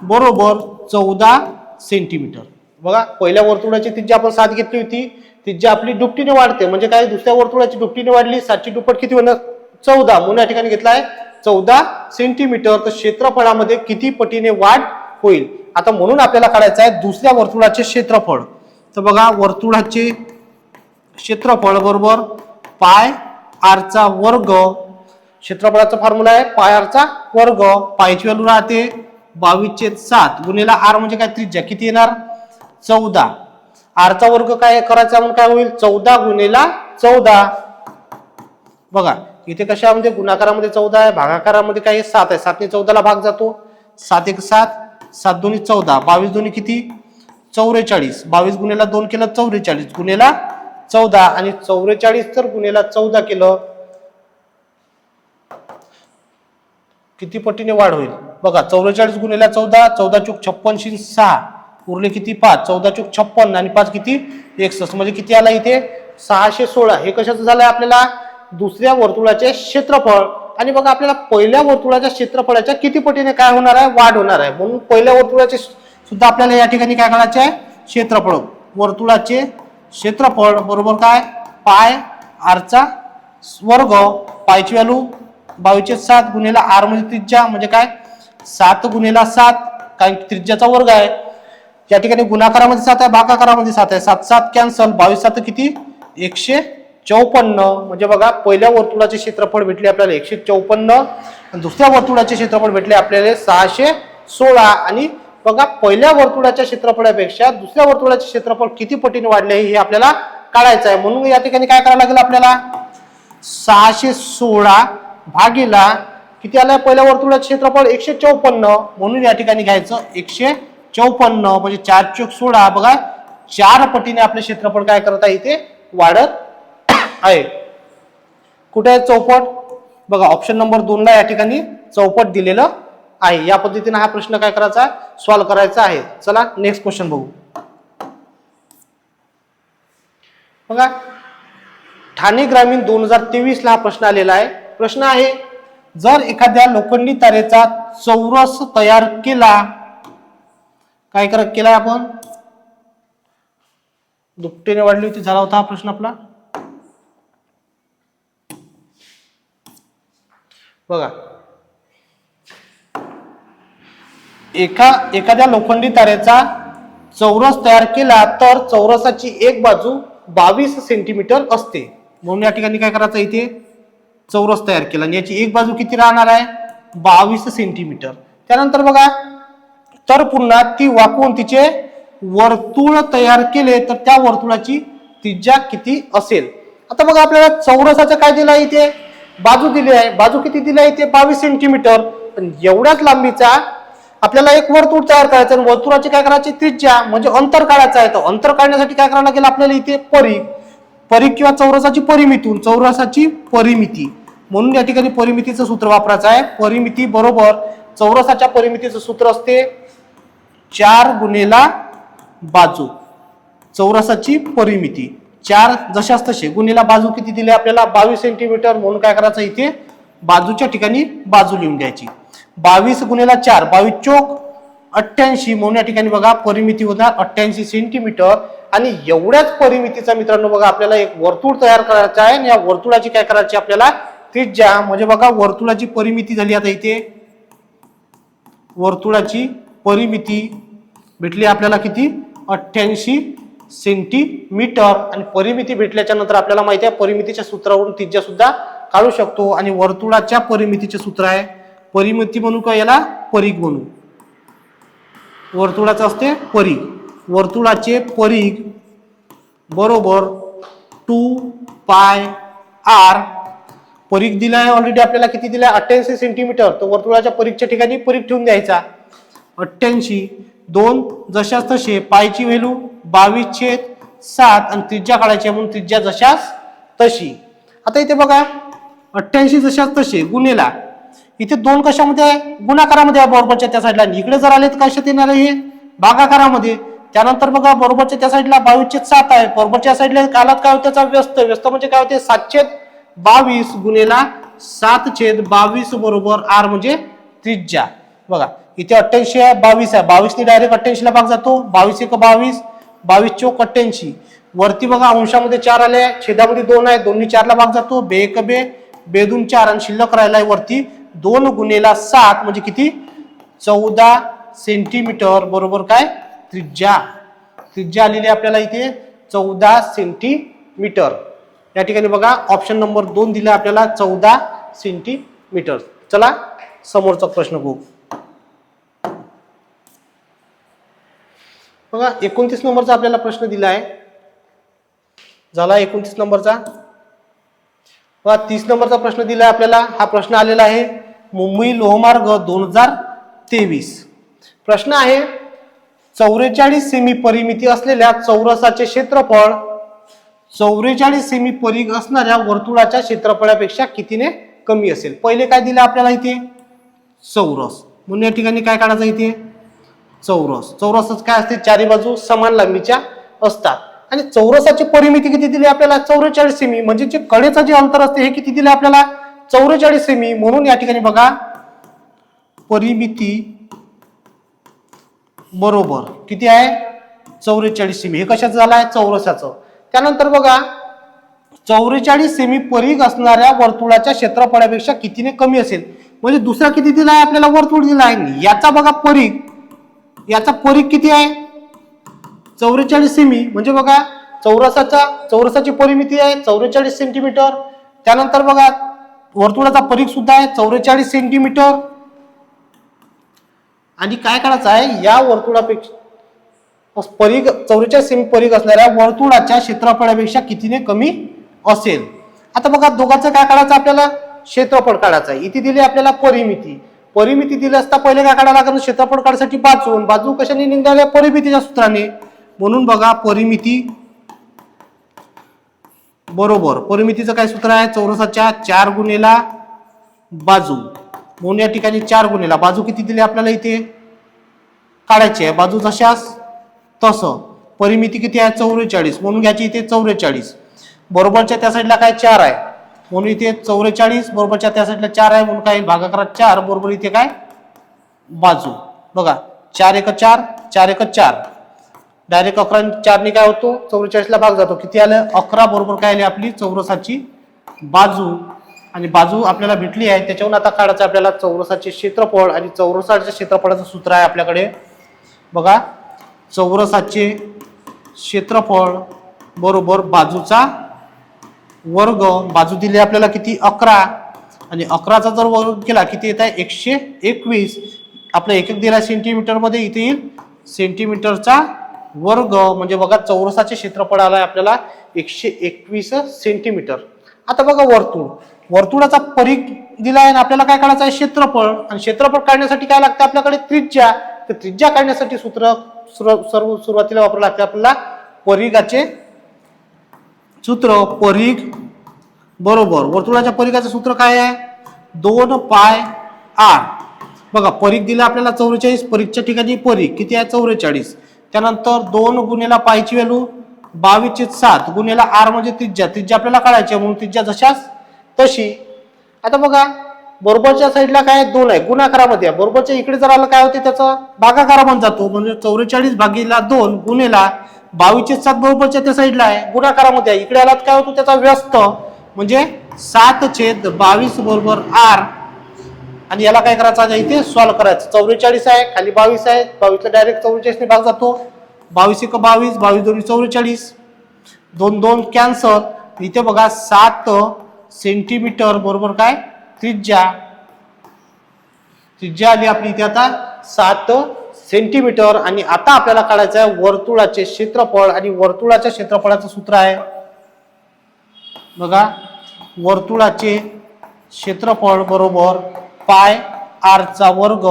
बरोबर 14 सेंटीमीटर. बघा पहिल्या वर्तुळाची त्रिज्या आपण 7 घेतली होती, त्रिज्या आपली दुपटीने वाढते म्हणजे काय दुसऱ्या वर्तुळाची दुपटीने वाढली 7ची दुप्पट किती होणार 14. म्हणून या ठिकाणी घेतला आहे 14 सेंटीमीटर. तर क्षेत्रफळामध्ये किती पटीने वाढ होईल. आता म्हणून आपल्याला काढायचं आहे दुसऱ्या वर्तुळाचे क्षेत्रफळ. तर बघा वर्तुळाचे क्षेत्रफळ बरोबर पाय आर चा वर्ग. क्षेत्रफळाचा फॉर्म्युला आहे पाय आर चा वर्ग. पायची व्हॅल्यू राहते 22/7 गुणिले आर म्हणजे काय त्रिज्या किती येणार 14. आर चा वर्ग काय करायचा म्हणून काय होईल 14 गुणिले 14. बघा इथे कशामध्ये गुणाकारामध्ये 14 आहे, भागाकारामध्ये काय 7 आहे. 7 ने 14 ला भाग जातो. 7 1 7, 7 2 14, 22 2 किती 44. 22 गुणिले 2 केलं 44 गुणिले 14 आणि 44 तर गुणिले 14 केलं किती पटीने वाढ होईल. बघा 44 गुणिले 14, 14 चूक 56 6 उरले किती 5, 14 चूक 56 आणि 5 किती 61 म्हणजे किती आला इथे 616. हे कशाचं झालंय आपल्याला दुसऱ्या वर्तुळाचे क्षेत्रफळ. आणि बघा आपल्याला पहिल्या वर्तुळाच्या क्षेत्रफळाच्या किती पटीने काय होणार आहे वाढ होणार आहे. म्हणून पहिल्या वर्तुळाचे सुद्धा आपल्याला या ठिकाणी काय करायचे आहे क्षेत्रफळ. वर्तुळाचे क्षेत्रफळ बरोबर काय पाय आर चा वर्ग. पायची व्हॅल्यू 22/7 गुणिले आर म्हणजे त्रिज्या म्हणजे काय 7 गुणिले 7 काय त्रिज्याचा वर्ग आहे. या ठिकाणी गुणाकारामध्ये 7 आहे, भागाकारामध्ये 7 आहे. 7 7 कॅन्सल, 22 7 किती 154. म्हणजे बघा पहिल्या वर्तुळाचे क्षेत्रफळ भेटले आपल्याला 154, दुसऱ्या वर्तुळाचे क्षेत्रफळ भेटले आपल्याला 616. आणि बघा पहिल्या वर्तुळाच्या क्षेत्रफळापेक्षा दुसऱ्या वर्तुळाचे क्षेत्रफळ किती पटीने वाढले हे आपल्याला काढायचं आहे. म्हणून या ठिकाणी काय करावं लागेल आपल्याला 616 भागीला किती आलं पहिल्या वर्तुळाचे क्षेत्रफळ 154. म्हणून या ठिकाणी घ्यायचं 154 म्हणजे 4 चूक 16. बघा 4 पटीने आपले क्षेत्रफळ काय करत आहे इथे वाढत आहे. कुठे आहे चौपट. बघा ऑप्शन नंबर 2 ला या ठिकाणी चौपट दिलेलं आहे. या पद्धतीने हा प्रश्न काय करायचा सॉल्व्ह करायचा आहे. चला नेक्स्ट क्वेश्चन बघू. बघा ठाणे ग्रामीण 2023 ला हा प्रश्न आलेला आहे. प्रश्न आहे जर एखाद्या लोखंडी तारेचा चौरस तयार केला, काय केलाय आपण दुपटीने वाढली होती झाला होता हा प्रश्न आपला. बघा एखाद्या लोखंडी तारेचा चौरस तयार केला तर चौरसाची एक बाजू 22 सेंटीमीटर असते. म्हणून या ठिकाणी काय करायचं इथे चौरस तयार केला आणि याची एक बाजू किती राहणार आहे 22 सेंटीमीटर. त्यानंतर बघा तर पुन्हा ती वाकवून तिचे वर्तुळ तयार केले तर त्या वर्तुळाची त्रिज्या किती असेल. आता बघा आपल्याला चौरसाचं काय दिलं आहे इथे बाजू दिली आहे. बाजू किती दिली आहे इथे 22 सेंटीमीटर. पण एवढ्याच लांबीचा आपल्याला एक वर्तुळ तयार करायचं आणि वर्तुळाची काय करायची त्रिज्या म्हणजे अंतर काढायचं आहे. तर अंतर काढण्यासाठी काय करावं लागेल आपल्याला इथे परिघ किंवा चौरसाची परिमिती. चौरसाची परिमिती म्हणून या ठिकाणी परिमितीचं सूत्र वापरायचं आहे. परिमिती बरोबर चौरसाच्या परिमितीचं सूत्र असते 4 गुणिले बाजू. चौरसाची परिमिती 4 जशाच तसे गुणिले बाजू किती दिले आपल्याला 22 सेंटीमीटर. म्हणून काय करायचं इथे बाजूच्या ठिकाणी बाजू लिहून घ्यायची. 22 गुणिले 4 22 चोक 88. म्हणून या ठिकाणी बघा परिमिती होणार 88 सेंटीमीटर. आणि एवढ्याच परिमितीचा मित्रांनो बघा आपल्याला एक वर्तुळ तयार करायचं आहे आणि या वर्तुळाची काय करायची आपल्याला त्रिज्या म्हणजे बघा वर्तुळाची परिमिती झाली आता इथे वर्तुळाची परिमिती भेटली आपल्याला किती 88 सेंटीमीटर आणि परिमिती भेटल्याच्या नंतर आपल्याला माहिती आहे परिमितीच्या सूत्रावरून त्रिज्या सुद्धा काढू शकतो आणि वर्तुळाच्या परिमितीचे सूत्र आहे परिमिती म्हणू का याला परिघ म्हणू वर्तुळाचं असते परिघ वर्तुळाचे परिघ बरोबर 2 पाय r परिघ दिला आहे ऑलरेडी आपल्याला किती दिला 88 सेंटीमीटर तर वर्तुळाच्या परिघच्या ठिकाणी परिघ ठेवून द्यायचा 88 2 जशाच तसे पायची व्हॅल्यू 22/7 आणि त्रिज्या काढायची म्हणून त्रिज्या जशाच तशी आता इथे बघा 88 जशाच तसे गुणेला इथे 2 कशामध्ये आहे गुणाकारामध्ये आहे बरोबरच्या त्या साईडला इकडे जर आले तर कशात येणार आहे भागाकारामध्ये त्यानंतर बघा बरोबरच्या त्या साईडला 22/7 आहे बरोबरच्या साईडला कालात काय होते त्याचा व्यस्त व्यस्त म्हणजे काय होते 7/22 गुणेला 7/22 बरोबर r म्हणजे त्रिज्या बघा इथे 88 आहे 22 आहे 22 ने डायरेक्ट 88 ला भाग जातो 22 1 22 22 चौक 88 वरती बघा अंशामध्ये 4 आले छेदामध्ये 2 आहे 2 ने 4 ला भाग जातो बे 1 बे बे 2 4 आणि शिल्लक राहिलाय वरती 2 गुणेला 7 म्हणजे किती 14 सेंटीमीटर बरोबर काय त्रिज्या त्रिज्या आलेली आपल्याला इथे 14 सेंटीमीटर या ठिकाणी बघा ऑप्शन नंबर 2 दिला आपल्याला 14 सेंटीमीटर चला समोरचा प्रश्न बघू बघा 29 नंबरचा आपल्याला प्रश्न दिला आहे झाला 29 नंबरचा बघा 30 नंबरचा प्रश्न दिला आहे आपल्याला हा प्रश्न आलेला आहे मुंबई लोहमार्ग 2023 प्रश्न आहे 44 सेमी परिमिती असलेल्या चौरसाचे क्षेत्रफळ 44 सेमी परिघ असणाऱ्या वर्तुळाच्या क्षेत्रफळापेक्षा कितीने कमी असेल पहिले काय दिलं आपल्याला इथे चौरस म्हणून या ठिकाणी काय काढायचं इथे चौरस चौरसच काय असते चारी बाजू समान लांबीच्या असतात आणि चौरसाची परिमिती किती दिली आपल्याला 44 सेमी म्हणजे जे कडेचं जे अंतर असते हे किती दिले आपल्याला 44 सेमी म्हणून या ठिकाणी बघा परिमिती बरोबर किती आहे 44 सेमी हे कशाचं झालं आहे चौरसाचं त्यानंतर बघा 44 सेमी परिघ असणाऱ्या वर्तुळाच्या क्षेत्रफळापेक्षा कितीने कमी असेल म्हणजे दुसरा किती दिला आहे आपल्याला वर्तुळ दिला आहे याचा बघा परिघ याचा परिघ किती आहे 44 सेमी म्हणजे बघा चौरसाची परिमिती आहे 44 सेंटीमीटर त्यानंतर बघा वर्तुळाचा परिघ सुद्धा आहे 44 सेंटीमीटर आणि काय करायचं आहे या वर्तुळापेक्षा परिघ 44 सेमी परिघ असणाऱ्या वर्तुळाच्या क्षेत्रफळापेक्षा कितीने कमी असेल आता बघा दोघांचं काय काढायचं आपल्याला क्षेत्रफळ काढायचं आहे इथे दिली आपल्याला परिमिती दिली असता पहिले काय काढायला लागेल क्षेत्रफळ काढण्यासाठी बाजू कशाने निघाल्या परिमितीच्या सूत्राने म्हणून बघा परिमिती बरोबर परिमितीचं काय सूत्र आहे चौरसाच्या 4 गुणेला बाजू म्हणून या ठिकाणी 4 गुणेला बाजू किती दिली आपल्याला इथे काढायची आहे बाजू जशास तसं परिमिती किती आहे 44 म्हणून घ्यायची इथे 44 बरोबरच्या त्या साईडला काय 4 आहे म्हणून इथे 44 बरोबरच्या त्या साईडला 4 आहे म्हणून काय भागाकारात 4 बरोबर इथे काय बाजू बघा 4 1 4 4 1 4 डायरेक्ट 11 4 ने काय होतो 44 ला भाग जातो किती आलं 11 बरोबर काय आली आपली चौरसाची बाजू आणि बाजू आपल्याला भेटली आहे त्याच्यावरून आता काढायचं आपल्याला चौरसाचे क्षेत्रफळ आणि चौरसाच्या क्षेत्रफळाचं सूत्र आहे आपल्याकडे बघा चौरसाचे क्षेत्रफळ बरोबर बाजूचा वर्ग बाजू दिली आपल्याला किती 11 आणि 11चा जर वर्ग केला किती येत आहे 121 आपला एकक दिला सेंटीमीटर मध्ये इथे येईल सेंटीमीटरचा वर्ग म्हणजे बघा चौरसाचे क्षेत्रफळ आलाय आपल्याला 121 सेंटीमीटर आता बघा वर्तुळाचा परिघ दिला आहे आपल्याला काय काढायचं आहे क्षेत्रफळ आणि क्षेत्रफळ काढण्यासाठी काय लागतं आपल्याकडे त्रिज्या तर त्रिज्या काढण्यासाठी सूत्र सर्व सुरुवातीला वापरावं लागतं आपल्याला परिघाचे सूत्र परिघ बरोबर वर्तुळाच्या परिघाचे सूत्र काय आहे 2 पाय r बघा परिघ दिला आपल्याला 44 परिघच्या ठिकाणी परिघ किती आहे 44 त्यानंतर 2 गुणेला पायची व्हॅल्यू 22/7 गुणेला r म्हणजे त्रिज्या आपल्याला काढायची म्हणून त्रिज्या जशाच तशी आता बघा बरोबरच्या साईडला काय 2 आहे गुणाकारामध्ये आहे बरोबरच्या इकडे जर आलं काय होते त्याचा भागाकारा बन जातो म्हणजे 44 भागीला 2 गुणेला 22/7 बरोबरच्या त्या साईडला आहे, गुणाकारामध्ये आहे. इकडे आलात काय होतो त्याचा व्यस्त, म्हणजे 7/22 बरोबर R. आणि याला काय करायचं आहे इथे सॉल्व्ह करायचं. 44 आहे, खाली 22 आहे, 22ला डायरेक्ट 44 ने भाग जातो. 22 1 22, 22 2 44, 2 2 कॅन्सल. इथे बघा 7 सेंटीमीटर बरोबर काय त्रिज्या आली आपली इथे आता 7 सेंटीमीटर. आणि आता आपल्याला काढायचं आहे वर्तुळाचे क्षेत्रफळ. आणि वर्तुळाच्या क्षेत्रफळाचं सूत्र आहे बघा, वर्तुळाचे क्षेत्रफळ बरोबर पाय r चा वर्ग.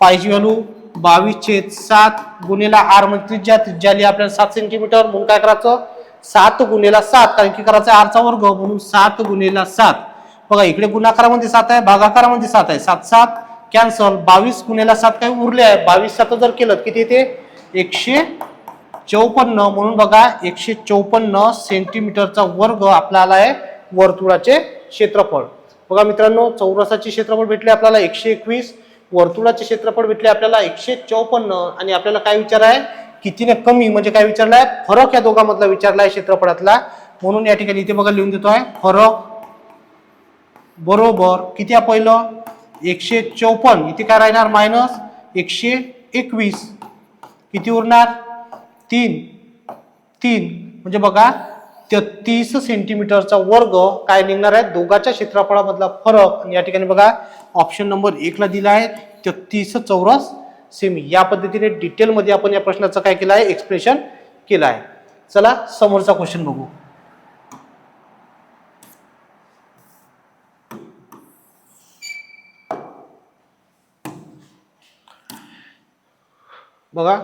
पायची व्हॅल्यू 22/7 गुणिला r म्हणजे त्रिज्या आली आपल्याला 7 सेंटीमीटर. म्हणून काय करायचं 7 गुणिला 7, कारण की करायचं r चा वर्ग, म्हणून 7 गुणिला 7. बघा इकडे गुणाकारामध्ये 7 आहे, भागाकारामध्ये 7 आहे, 7 7 कॅन्सल. 22 गुणिला 7 काय उरले आहे, 22 7 जर केलं किती येते 154. म्हणून बघा 154 सेंटीमीटरचा वर्ग आपल्याला आहे वर्तुळाचे क्षेत्रफळ. बघा मित्रांनो, चौरसाचे क्षेत्रफळ भेटले आपल्याला 121, वर्तुळाचे क्षेत्रफळ भेटले आपल्याला 154. आणि आपल्याला काय विचार आहे कितीने कमी, म्हणजे काय विचारलाय फरक या दोघांमधला विचारलाय क्षेत्रफळातला. म्हणून या ठिकाणी इथे बघा लिहून देतोय फरक बरोबर किती आहे पहिलं 154, इथे काय राहणार मायनस 121, किती उरणार 3 म्हणजे बघा 33 सेंटीमीटरचा वर्ग काय निघणार आहे दोघांच्या क्षेत्रफळामधला फरक. आणि या ठिकाणी बघा ऑप्शन नंबर 1 ला दिला आहे 33 चौरस सेमी. या पद्धतीने डिटेल मध्ये आपण या प्रश्नाचं काय केलं आहे एक्सप्रेशन केलं आहे. चला समोरचा क्वेश्चन बघू. बघा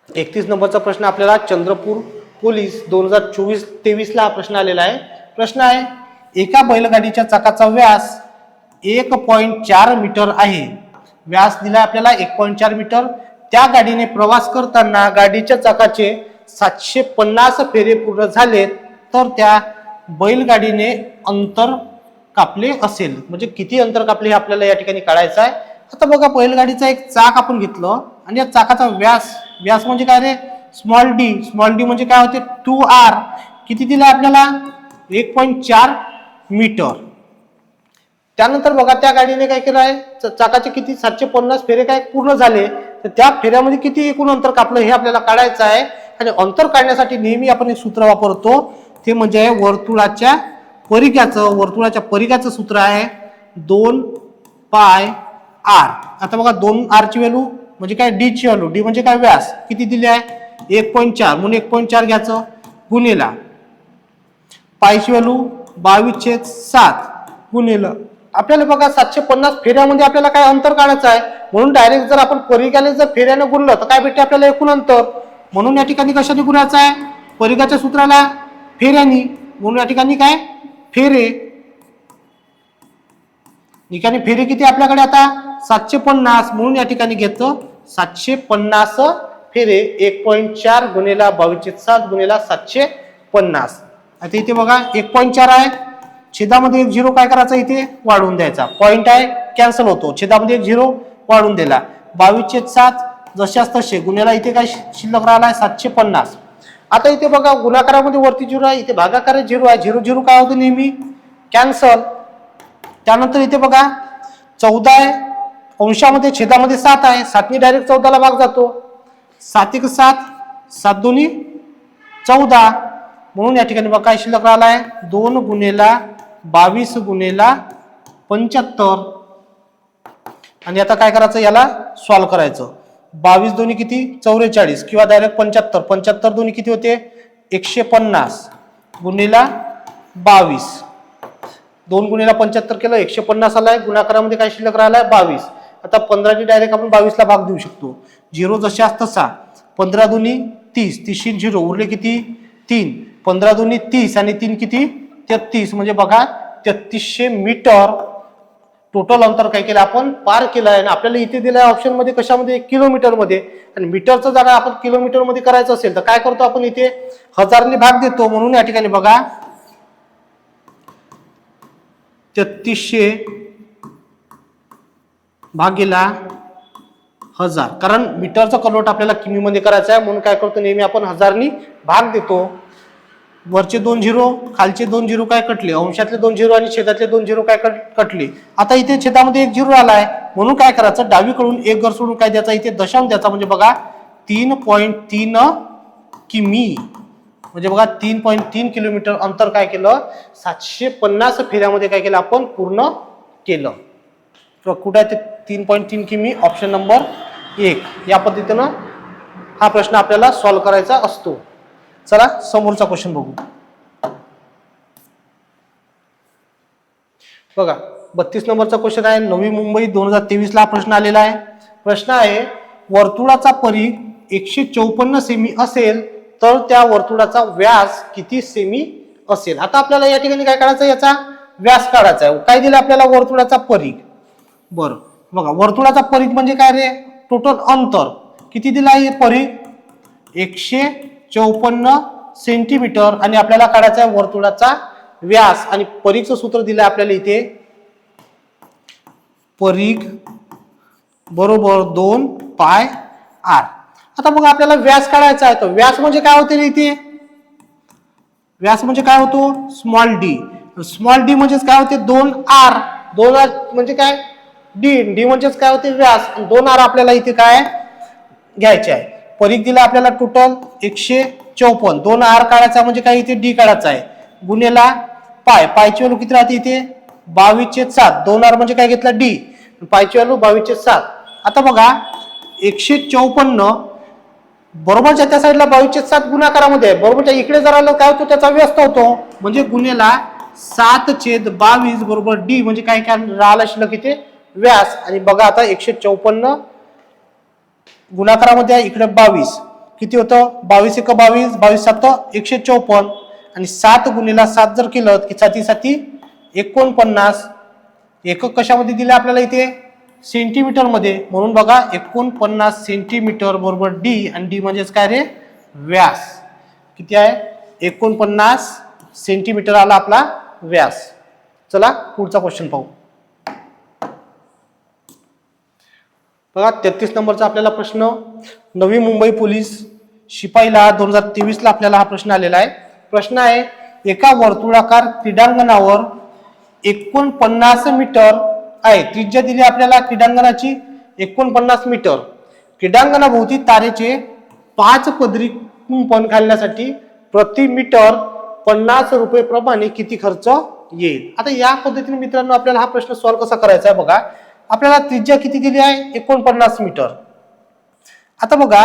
31 नंबरचा प्रश्न आपल्याला चंद्रपूर पोलीस 2024-23 ला प्रश्न आलेला आहे. प्रश्न आहे एका बैलगाडीच्या चाकाचा व्यास 1.4 मीटर आहे. व्यास दिला आपल्याला 1.4 मीटर. त्या गाडीने प्रवास करताना गाडीच्या चाकाचे 750 फेरे पूर्ण झाले तर त्या बैलगाडीने अंतर कापले असेल. म्हणजे किती अंतर कापले हे आपल्याला या ठिकाणी काढायचं आहे. आता बघा बैलगाडीचा एक चाक आपण घेतलं आणि या चाकाचा व्यास म्हणजे काय रे स्मॉल डी म्हणजे काय होते 2r. किती दिला आपल्याला 1.4 मीटर. त्यानंतर बघा त्या गाडीने काय केलं आहे चाकाचे किती 750 फेरे काय पूर्ण झाले तर त्या फेऱ्यामध्ये किती एकूण अंतर कापलं हे आपल्याला काढायचं आहे. आणि अंतर काढण्यासाठी नेहमी आपण एक सूत्र वापरतो ते म्हणजे वर्तुळाच्या परिघाचं सूत्र आहे 2πr. आता बघा 2r ची व्हॅल्यू म्हणजे काय डी ची व्हॅल्यू, डी म्हणजे काय व्यास किती दिले आहे 1.4 म्हणून 1.4 घ्यायचं गुणिला पायची व्हॅल्यू 22/7 गुणिला आपल्याला बघा 750 फेऱ्यामध्ये आपल्याला काय अंतर काढायचं आहे. म्हणून डायरेक्ट जर आपण परिघाने जर फेऱ्याने गुणलं तर काय भेटते आपल्याला एकूण अंतर. म्हणून या ठिकाणी कशाने गुणायचं आहे परिघाच्या सूत्राला फेऱ्यानी. म्हणून या ठिकाणी काय फेरे ठिकाणी फेरे किती आपल्याकडे आता 750. म्हणून या ठिकाणी घेतो 750 फेरे 1.4 गुणिला 22/7 गुणिला 750. आता इथे बघा 1.4 आहे, छेदामध्ये एक 0 काय करायचा इथे वाढवून द्यायचा. पॉइंट आहे कॅन्सल होतो, छेदामध्ये एक 0 वाढवून दिला 22/7 जशाच तसे गुणिला इथे काय शिल्लक राहिला 750. आता इथे बघा गुणाकारामध्ये वरती 0 आहे, इथे भागाकारात 0 आहे. 0 0 काय होतं नेहमी कॅन्सल. त्यानंतर इथे बघा 14 आहे, अंशामध्ये छेदामध्ये 7 आहे, 7 नी डायरेक्ट 14 ला भाग जातो. 7 1 7 7 2 14. म्हणून या ठिकाणी बघा काय शिल्लक राहिला आहे 2 गुणिला 22 गुणिला 75. आणि आता काय करायचं याला सॉल्व्ह करायचं. 22 दोन्ही किती 44 किंवा डायरेक्ट 75. 75 दोन्ही किती होते 150 गुणिला 22. 2 गुणिला 75 केलं 150 आलाय. गुणाकारामध्ये काय शिल्लक राहिलाय 22. आता 15 नी डायरेक्ट आपण 22 ला भाग देऊ शकतो. 0 जशास तसा 15 दोन्ही 30 30 0 उरले किती 3. 15 दोन्ही 30 आणि 3 किती 33. म्हणजे बघा 3300 मीटर टोटल अंतर काय केलं आपण पार केलं आहे. आणि आपल्याला इथे दिलं आहे ऑप्शन मध्ये कशामध्ये किलोमीटर मध्ये. आणि मीटरचं जर आपण किलोमीटर मध्ये करायचं असेल तर काय करतो आपण इथे 1000 ने भाग देतो. म्हणून या ठिकाणी बघा 3300 भागीला 1000, कारण मीटरचं कन्वर्ट आपल्याला किमीमध्ये करायचं आहे म्हणून काय करतो नेहमी आपण 1000नी भाग देतो. वरचे 2 झिरो खालचे 2 झिरो काय कटले, अंशातले 2 झिरो आणि छेदातले 2 झिरो काय कटले. आता इथे छेदामध्ये 1 झिरो आलाय म्हणून काय करायचं, डावीकडून एक घर सोडून काय द्यायचा, इथे दशांश द्यायचा. म्हणजे बघा 3.3 किमी, म्हणजे बघा 3.3 किलोमीटर अंतर काय केलं, 750 फेऱ्यामध्ये काय केलं आपण पूर्ण केलं. तर कुठे आहे ते 3.3 किमी, ऑप्शन नंबर 1. या पद्धतीनं हा प्रश्न आपल्याला सॉल्व्ह करायचा असतो. चला समोरचा क्वेश्चन बघू. बघा 32 नंबरचा क्वेश्चन आहे. नवी मुंबई 2023 ला प्रश्न आलेला आहे. प्रश्न आहे वर्तुळाचा परिघ 154 सेमी असेल तर त्या वर्तुळाचा व्यास किती सेमी असेल. आता आपल्याला या ठिकाणी काय काढायचं, याचा व्यास काढायचा आहे. काय दिलं आपल्याला, वर्तुळाचा परिघ. बरं बघा वर्तुळाचा परिघ म्हणजे काय रे, टोटल अंतर किती दिलं आहे, परिघ 154 सेंटीमीटर आणि आपल्याला काढायचा आहे वर्तुळाचा व्यास. आणि परिघचं सूत्र दिलं आहे आपल्याला इथे, परिघ बरोबर 2 पाय आर. आता बघा आपल्याला व्यास काढायचा आहे. तर व्यास म्हणजे काय होते इथे, व्यास म्हणजे काय होतो, स्मॉल डी. स्मॉल डी म्हणजेच काय होते 2r. 2r म्हणजे काय, डी. डी म्हणजेच काय होते व्यास. 2r आपल्याला इथे काय घ्यायचे आहे. परिघ दिला आपल्याला टोटल 154. 2r काढायचा म्हणजे काय, इथे डी काढायचा आहे. गुणेला पाय, पायची व्हॅल्यू किती राहते इथे 22/7. 2r म्हणजे काय घेतला डी, पायची व्हॅल्यू 22/7. आता बघा 154 बरोबरच्या त्या साईडला 22/7 गुणाकारामध्ये आहे. बरोबरच्या इकडे जर आलं काय होतो, त्याचा व्यस्त होतो. म्हणजे गुणेला 7/22 बरोबर डी म्हणजे काय काय राहिला शिल्लक इथे व्यास. आणि बघा आता 154 गुणाकारामध्ये आहे, इकडे 22 किती होतं, 22 × 22, 22 × 7 154 आणि 7 गुणेला 7 जर केलं की 7 7 49. एकक कशामध्ये दिले आपल्याला इथे, सेंटीमीटर मध्ये. म्हणून बघा 49 सेंटीमीटर बरोबर डी. आणि डी म्हणजेच काय रे, व्यास. किती आहे, 49 सेंटीमीटर आला आपला व्यास. चला पुढचा क्वेश्चन पाहू. बघा 33 नंबरचा आपल्याला प्रश्न, नवी मुंबई पोलीस शिपाईला 2023 ला आपल्याला हा प्रश्न आलेला आहे. प्रश्न आहे एका वर्तुळाकार क्रीडांगणावर 49 मीटर आहे. त्रिज्या दिली आपल्याला क्रीडांगणाची 49 मीटर. क्रीडांगणाभोवती तारेचे 5 पदरी कुंपण घालण्यासाठी प्रति मीटर 50 रुपये प्रमाणे किती खर्च येईल. आता या पद्धतीने मित्रांनो आपल्याला हा प्रश्न सॉल्व्ह कसा करायचा आहे. बघा आपल्याला त्रिज्या किती दिली आहे 49 मीटर. आता बघा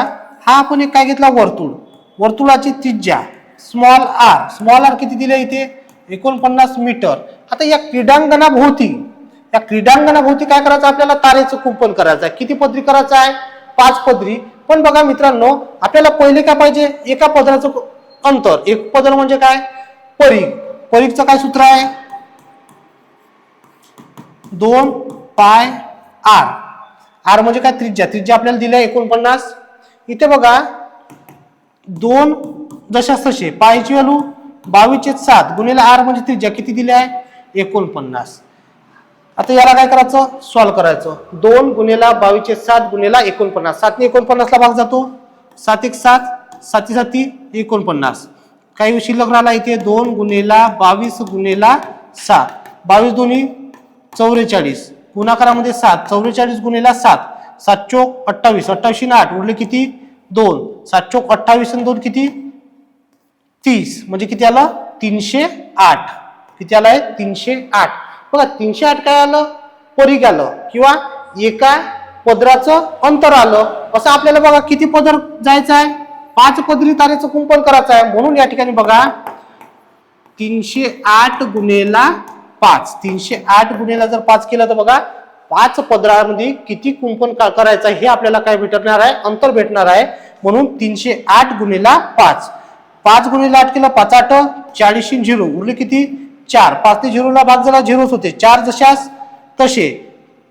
हा आपण एक काय घेतला वर्तुळ, वर्तुळाची त्रिज्या स्मॉल आर. स्मॉल आर किती दिले इथे 49 मीटर. आता या क्रीडांगणाभोवती काय करायचं आपल्याला, तारेचं कुंपण करायचं आहे. किती पदरी करायचं आहे, 5 पदरी. पण बघा मित्रांनो आपल्याला पहिले काय पाहिजे, एका पदराचं अंतर. एक पदर म्हणजे काय, परिघ. परिघचं काय सूत्र आहे, 2 पाय आर. आर म्हणजे काय, त्रिज्या. त्रिज्या आपल्याला दिली आहे 49. इथे बघा 2 जशास तसे, पायची व्हॅल्यू 22/7 गुणिले आर म्हणजे त्रिज्या किती दिली आहे 49. आता याला काय करायचं, सॉल्व्ह करायचं. 2 गुणिले 22/7 गुणिले 49. 7 ने 49 ला भाग जातो, 7 × 7 7 7 49. काही शिल्लक राहिला इथे 2 गुणिले 22 गुणिले 7. 22 दोन्ही 44 गुणाकारामध्ये 7. 44 गुणिले 7, 7 चोक 28, 28 ने 8 उरले किती 2. 7 चोक 28 आणि 2 किती 30. म्हणजे किती आलं 308. किती आलं 308. बघा 308 काय आलं, परिघ आलं किंवा एका पदराचं अंतर आलं. असं आपल्याला बघा किती पदर जायचं आहे, 5 पदरी तारेचं कुंपण करायचं आहे. म्हणून या ठिकाणी बघा 308 गुणिले 5. 308 गुणिले जर 5 केलं तर बघा 5 पदरामध्ये किती कुंपण करायचं आहे हे आपल्याला काय भेटणार आहे, अंतर भेटणार आहे. म्हणून 308 गुणिले 5. 5 गुणिले 8 केलं 5 8 40 0 उरले किती 4. 5 ते 0 ला भाग झाला 0 होते. 4 जशास तसे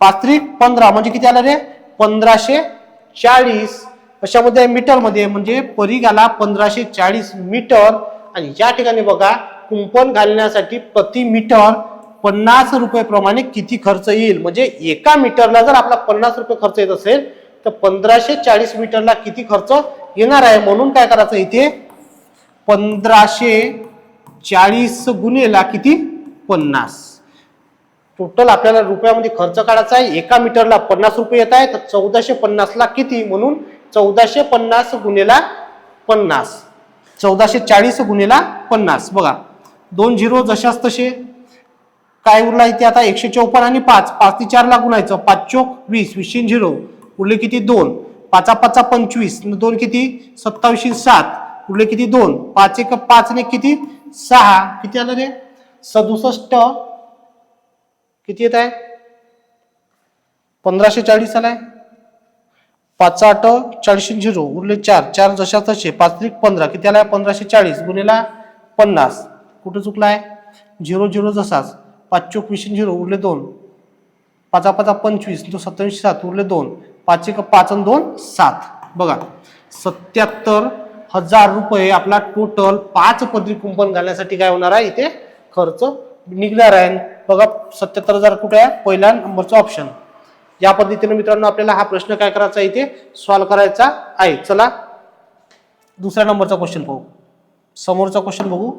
5 त्रिक 15 म्हणजे किती आलं रे 1540. अशामध्ये मीटर मध्ये म्हणजे परिघ आला 1540 मीटर. आणि या ठिकाणी बघा कुंपण घालण्यासाठी प्रति मीटर 50 रुपये प्रमाणे किती खर्च येईल. म्हणजे एका मीटरला जर आपला 50 रुपये खर्च येत असेल तर 1540 मीटरला किती खर्च येणार आहे, म्हणून काय करायचं इथे 1540 गुणेला किती 50. टोटल आपल्याला रुपयामध्ये खर्च काढायचा आहे. एका मीटरला 50 रुपये येत आहे, तर 1450 ला किती, म्हणून 1450 गुणेला 50, 1440 गुणेला 50. बघा 2 झिरो जशाच तसे. काय उरला इथे आता 154 आणि 5, 5 ते 4 ला गुणायचं, 5 चोक 20, 20 झिरो उरले किती 2, 5 5 25, 2 किती 27, 7 उरले किती 2, 5 1 5 ने किती 6, किती आलं रे 67, किती येत आहे 1540 आलाय, 5 8 40 झिरो उरले 4, 4 जशा तसे, 5 3 15 किती आलाय 1540 गुणेला 50. कुठं चुकलाय, झिरो झिरो जसाच, 5 चोक 20 झिरो उरले 2, 5 5 25, 27 7 उरले 2, 5 1 5 आणि 2 7. बघा 77,000 रुपये आपला टोटल 5 पदरी कुंपण घालण्यासाठी काय होणार आहे इथे खर्च निघणार आहे. बघा 77,000 कुठे आहे, पहिल्या नंबरचा ऑप्शन. या पद्धतीने मित्रांनो आपल्याला हा प्रश्न काय करायचा आहे इथे सॉल्व्ह करायचा आहे. चला दुसऱ्या नंबरचा क्वेश्चन पाहू. समोरचा क्वेश्चन बघू.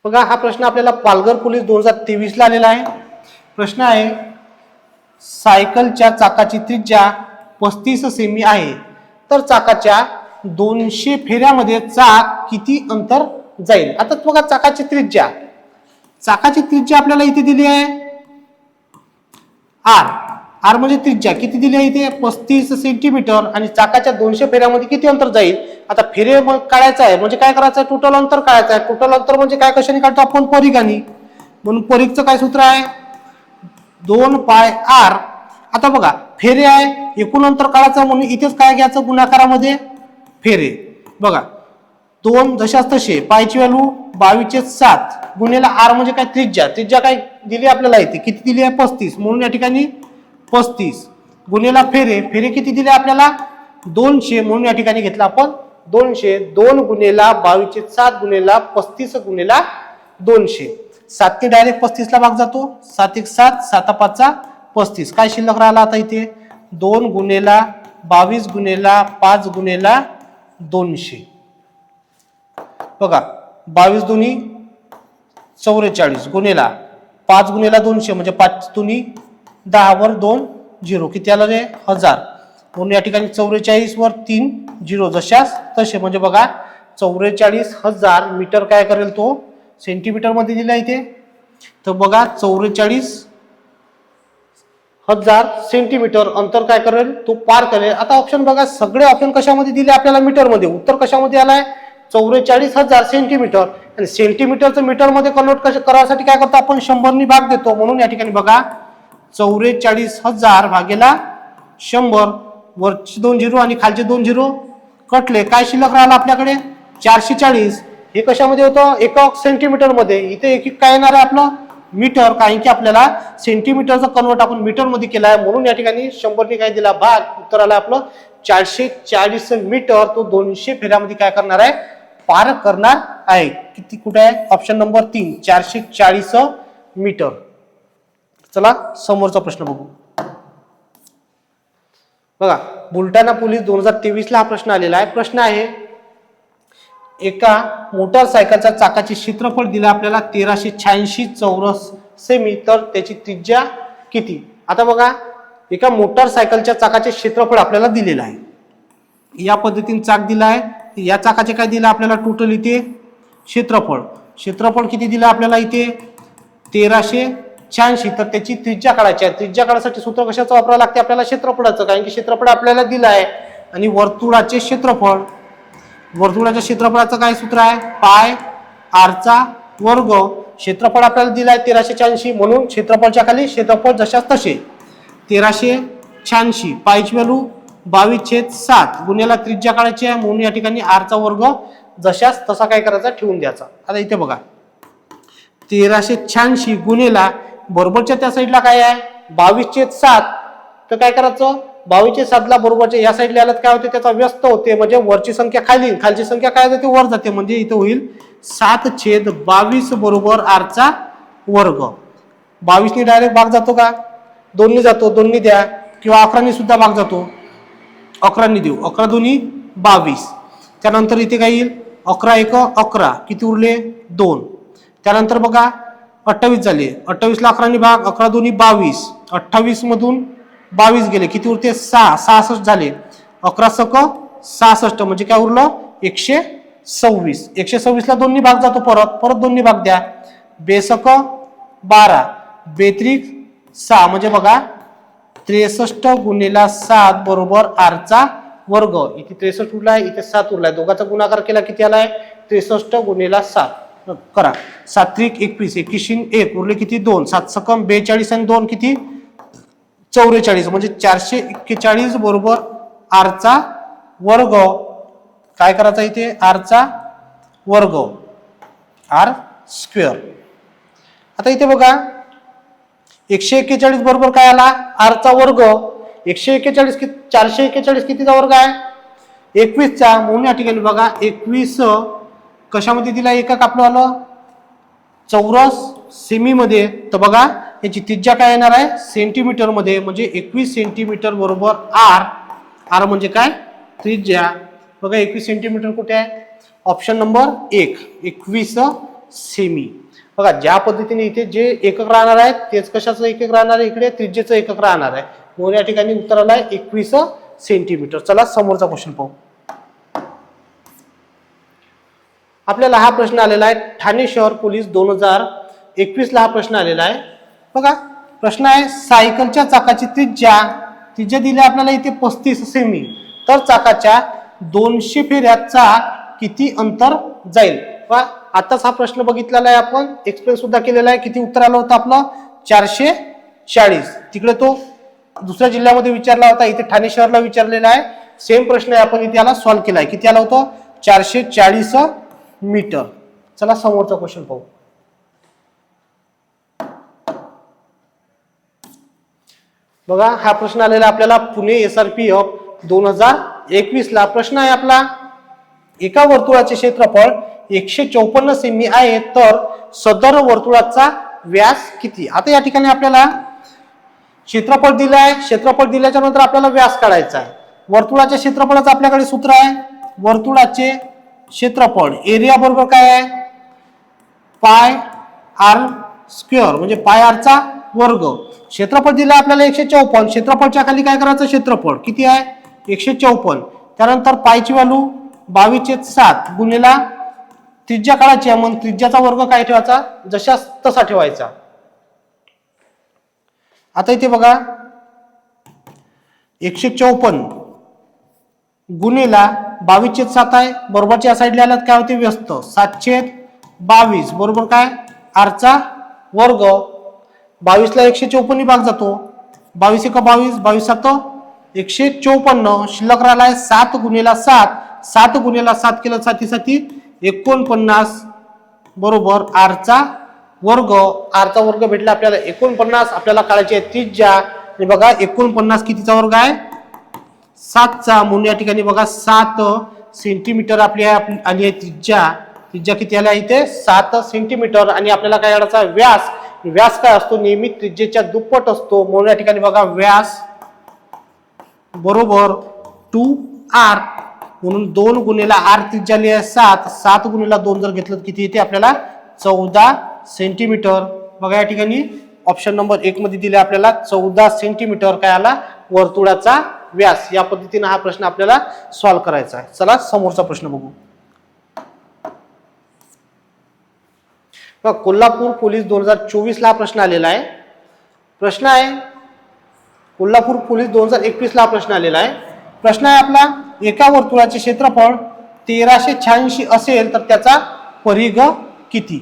बघा हा प्रश्न आपल्याला पालघर पोलीस 2023 ला आलेला आहे. प्रश्न आहे सायकलच्या चाकाची त्रिज्या 35 सेमी आहे, तर चाकाच्या 200 फेऱ्यामध्ये चाक किती अंतर जाईल. आता बघा चाकाची त्रिज्या आपल्याला इथे दिली आहे आर. आर म्हणजे त्रिज्या किती दिली आहे इथे 35 सेंटीमीटर, आणि चाकाच्या 200 फेऱ्यामध्ये किती अंतर जाईल. आता फेरे काढायचं आहे म्हणजे काय करायचं आहे, टोटल अंतर काढायचं आहे. टोटल अंतर म्हणजे काय कशाने काढतो आपण, परिघाने. म्हणून परिघचं काय सूत्र आहे 2 पाय आर. आता बघा फेरे आहे, एकूण अंतर काढायचं म्हणून इथेच काय घ्यायचं गुणाकारामध्ये फेरे. बघा 2 जशाच तसे, पायची व्हॅल्यू 22/7 गुणेला आर म्हणजे काय त्रिज्या काय दिली आपल्याला इथे किती दिली आहे 35, म्हणून या ठिकाणी 35 गुणेला फेरे किती दिले आपल्याला 200, म्हणून या ठिकाणी घेतला आपण 200. 2 गुणेला 22/7 गुणेला 35 गुणेला 200. 7 ने डायरेक्ट 35 ला भाग जातो, 7 1 7, 7 5 35. काय शिल्लक राहिला आता इथे 2 गुणेला 22 गुणेला 5 गुणेला 200. बघा 22 दुनी 44 गुणेला 5 गुणेला 200 म्हणजे 5 दुनी 10 वर 2 झिरो किती आलं रे 1000, म्हणून या ठिकाणी 44 वर 3 झिरो जशाच तसे, म्हणजे बघा 44,000 मीटर काय करेल तो सेंटीमीटर मध्ये दिला इथे. तर बघा 44,000 सेंटीमीटर अंतर काय करेल तो पार करेल. आता ऑप्शन बघा सगळे ऑप्शन कशामध्ये दिले आपल्याला मीटर मध्ये, उत्तर कशामध्ये आलाय 44,000 सेंटीमीटर. आणि सेंटीमीटरचं मीटर मध्ये कन्वर्ट करायसाठी काय करतो आपण 100 ने भाग देतो, म्हणून या ठिकाणी बघा 44,000 भागेला 100, वरचे 2 झिरो आणि खालचे 2 झिरो कटले, काय शिल्लक राहिला आपल्याकडे 440. हे कशामध्ये होतं एकक सेंटीमीटर मध्ये, इथे एक काय येणार आहे आपलं मीटर, कारण की आपल्याला सेंटीमीटरचं कन्वर्ट आपण मीटर मध्ये केलं आहे, म्हणून या ठिकाणी 100 ने काय दिला भाग, उत्तर आलं आपलं 440 मीटर. तो 200 फेऱ्यामध्ये काय करणार आहे पार करणार आहे. किती कुठे आहे ऑप्शन नंबर 3 440 मीटर. चला समोरचा प्रश्न बघू. बघा बुलढाणा पोलीस 2023 ला हा प्रश्न आलेला आहे. प्रश्न आहे एका मोटारसायकलच्या चाकाचे क्षेत्रफळ दिलं आपल्याला 1386 चौरस सेमी, तर त्याची त्रिज्या किती. आता बघा एका मोटारसायकलच्या चाकाचे क्षेत्रफळ आपल्याला दिलेलं आहे, या पद्धतीने चाक दिला आहे. या चाकाचे काय दिलं आपल्याला टोटल इथे क्षेत्रफळ किती दिलं आपल्याला इथे 1386, तर त्याची त्रिज्या काढायची आहे. त्रिज्या काढण्यासाठी सूत्र कशाचं वापरावं लागते आपल्याला क्षेत्रफळाचं, कारण की क्षेत्रफळ आपल्याला दिलं आहे. आणि वर्तुळाचे क्षेत्रफळाचं काय सूत्र आहे पाय आर चा वर्ग. क्षेत्रफळ आपल्याला दिलं आहे 1386, म्हणून क्षेत्रफळच्या खाली क्षेत्रफळ जशाच तसे 1386, पायची व्हॅल्यू 22/7 गुणेला त्रिज्या काढायची आहे, म्हणून या ठिकाणी आर चा वर्ग जशाच तसा काय करायचा ठेवून द्यायचा. आता इथे बघा 1386 गुणेला बरोबरच्या त्या साईडला काय आहे 22/7, तर काय करायचं 22/7 ला बरोबरच्या या साईडला आलं काय होते त्याचा व्यस्त होते, म्हणजे वरची संख्या खाली खालची संख्या काय जाते वर जाते, म्हणजे इथे होईल 7/22 बरोबर आर चा वर्ग. 22 ने डायरेक्ट भाग जातो का 2 ने जातो, 2 ने द्या किंवा 11 सुद्धा भाग जातो, 11 देऊ, 11 दोन्ही 22. त्यानंतर इथे काय येईल, 11 एक 11, किती उरले 2. त्यानंतर बघा 28 झाले, 28 ला 11 भाग, 11 दोन्ही 22, 28 मधून 22 गेले, किती उरते 6, 66 झाले, 11 सक 66 म्हणजे काय उरलं 126. 126 ला 2 भाग जातो, परत 2 भाग द्या, बेसक 12, बेत्रिक 6 म्हणजे बघा 63 गुणिले 7 बरोबर r चा वर्ग. इथे 63 उरलाय, इथे 7 उरलाय, दोघांचा गुणाकार केला किती आलाय 63 गुणिले 7 करा. 7 त्रिक 21, 21 1 उरले किती 2, 7 सकम 42 आणि 2 किती 44 म्हणजे 441 बरोबर r चा वर्ग. काय करायचा इथे r चा वर्ग, r स्क्वेअर. आता इथे बघा 141 बरोबर काय आला r चा वर्ग. 141 441 कितीचा वर्ग आहे 21 चा, म्हणून या ठिकाणी बघा 21 कशामध्ये दिला, एकक आपलं आलं चौरस सेमी मध्ये. तर बघा याची त्रिज्या काय येणार आहे सेंटीमीटर मध्ये, म्हणजे 21 सेंटीमीटर बरोबर r म्हणजे काय त्रिज्या. बघा 21 सेंटीमीटर कुठे आहे, ऑप्शन नंबर 1 21 सेमी. बघा ज्या पद्धतीने इथे जे एकक राहणार आहे तेच कशाचं एकक राहणार आहे, इकडे त्रिज्येचं एकक राहणार आहे, म्हणून या ठिकाणी उत्तर आलंय 21 सेंटीमीटर. चला समोरचा क्वेश्चन पाहू. आपल्याला हा प्रश्न आलेला आहे ठाणे शहर पोलीस 2021 ला हा प्रश्न आलेला आहे. बघा प्रश्न आहे सायकलच्या चाकाची त्रिज्या दिली आपल्याला इथे 35 सेमी, तर चाकाच्या 200 फेऱ्याचा किती अंतर जाईल. आताच हा प्रश्न बघितलेला आहे आपण, एक्सप्लेन सुद्धा केलेला आहे. किती उत्तर आलं होतं आपलं 440. तिकडे तो दुसऱ्या जिल्ह्यामध्ये विचारला होता, इथे ठाणे शहरला विचारलेला आहे. सेम प्रश्न आहे, आपण इथे याला सॉल्व्ह केलाय. किती आलं होतं 440 मीटर. चला समोरचा क्वेश्चन पाहू. बघा हा प्रश्न आलेला आपल्याला पुणे SRPF 2021 ला. प्रश्न आहे आपला एका वर्तुळाचे क्षेत्रफळ 154 सेमी आहे, तर सदर वर्तुळाचा व्यास किती. आता या ठिकाणी आपल्याला क्षेत्रफळ दिलाय, क्षेत्रफळ दिल्याच्या नंतर आपल्याला व्यास काढायचा आहे. वर्तुळाच्या क्षेत्रफळाचं आपल्याकडे सूत्र आहे, वर्तुळाचे क्षेत्रफळ एरिया बरोबर काय आहे पाय r स्क्वेअर म्हणजे पाय r चा वर्ग. क्षेत्रफळ दिलं आपल्याला 154, क्षेत्रफळच्या खाली काय करायचं क्षेत्रफळ किती आहे 154. त्यानंतर पायची व्हॅल्यू 22/7 गुणिला त्रिज्या काढायची, मग त्रिज्याचा वर्ग काय ठेवायचा जशा तसा ठेवायचा. आता इथे बघा 154 गुणिला 22/7 आहे, बरोबरच्या साईडला आल्यात काय होते व्यस्त 7/22 बरोबर काय r चा वर्ग. 22 ला 154 भाग जातो, 22 1 22, 22 7 154, शिल्लक राहिलाय 7 गुणिला 7, 7 गुणिला 7 केलं 7 7 49 बरोबर r चा वर्ग. r चा वर्ग भेटला आपल्याला 49. आपल्याला काढायची आहे त्रिज्या, आणि बघा 49 कितीचा वर्ग आहे 7चा, म्हणून या ठिकाणी बघा 7 सेंटीमीटर आपली आली आहे त्रिज्या. त्रिज्या किती आली आहे इथे 7 सेंटीमीटर. आणि आपल्याला काय काढायचा व्यास. व्यास काय असतो नेहमी त्रिज्येच्या दुप्पट असतो, म्हणून या ठिकाणी बघा व्यास बरोबर 2r, म्हणून 2 गुणिला r त्रिज्या आली आहे 7, 7 गुणिला 2 जर घेतलं किती येते आपल्याला 14 सेंटीमीटर. बघा या ठिकाणी ऑप्शन नंबर 1 मध्ये दिले आपल्याला 14 सेंटीमीटर काय आला वर्तुळाचा व्यास. या पद्धतीने हा प्रश्न आपल्याला सॉल्व्ह करायचा आहे. चला समोरचा प्रश्न बघू. कोल्हापूर पोलीस 2024 ला प्रश्न आलेला आहे. प्रश्न आहे कोल्हापूर पोलीस 2021 ला प्रश्न आलेला आहे. प्रश्न आहे आपला एका वर्तुळाचे क्षेत्रफळ 1386 असेल तर त्याचा परिघ किती.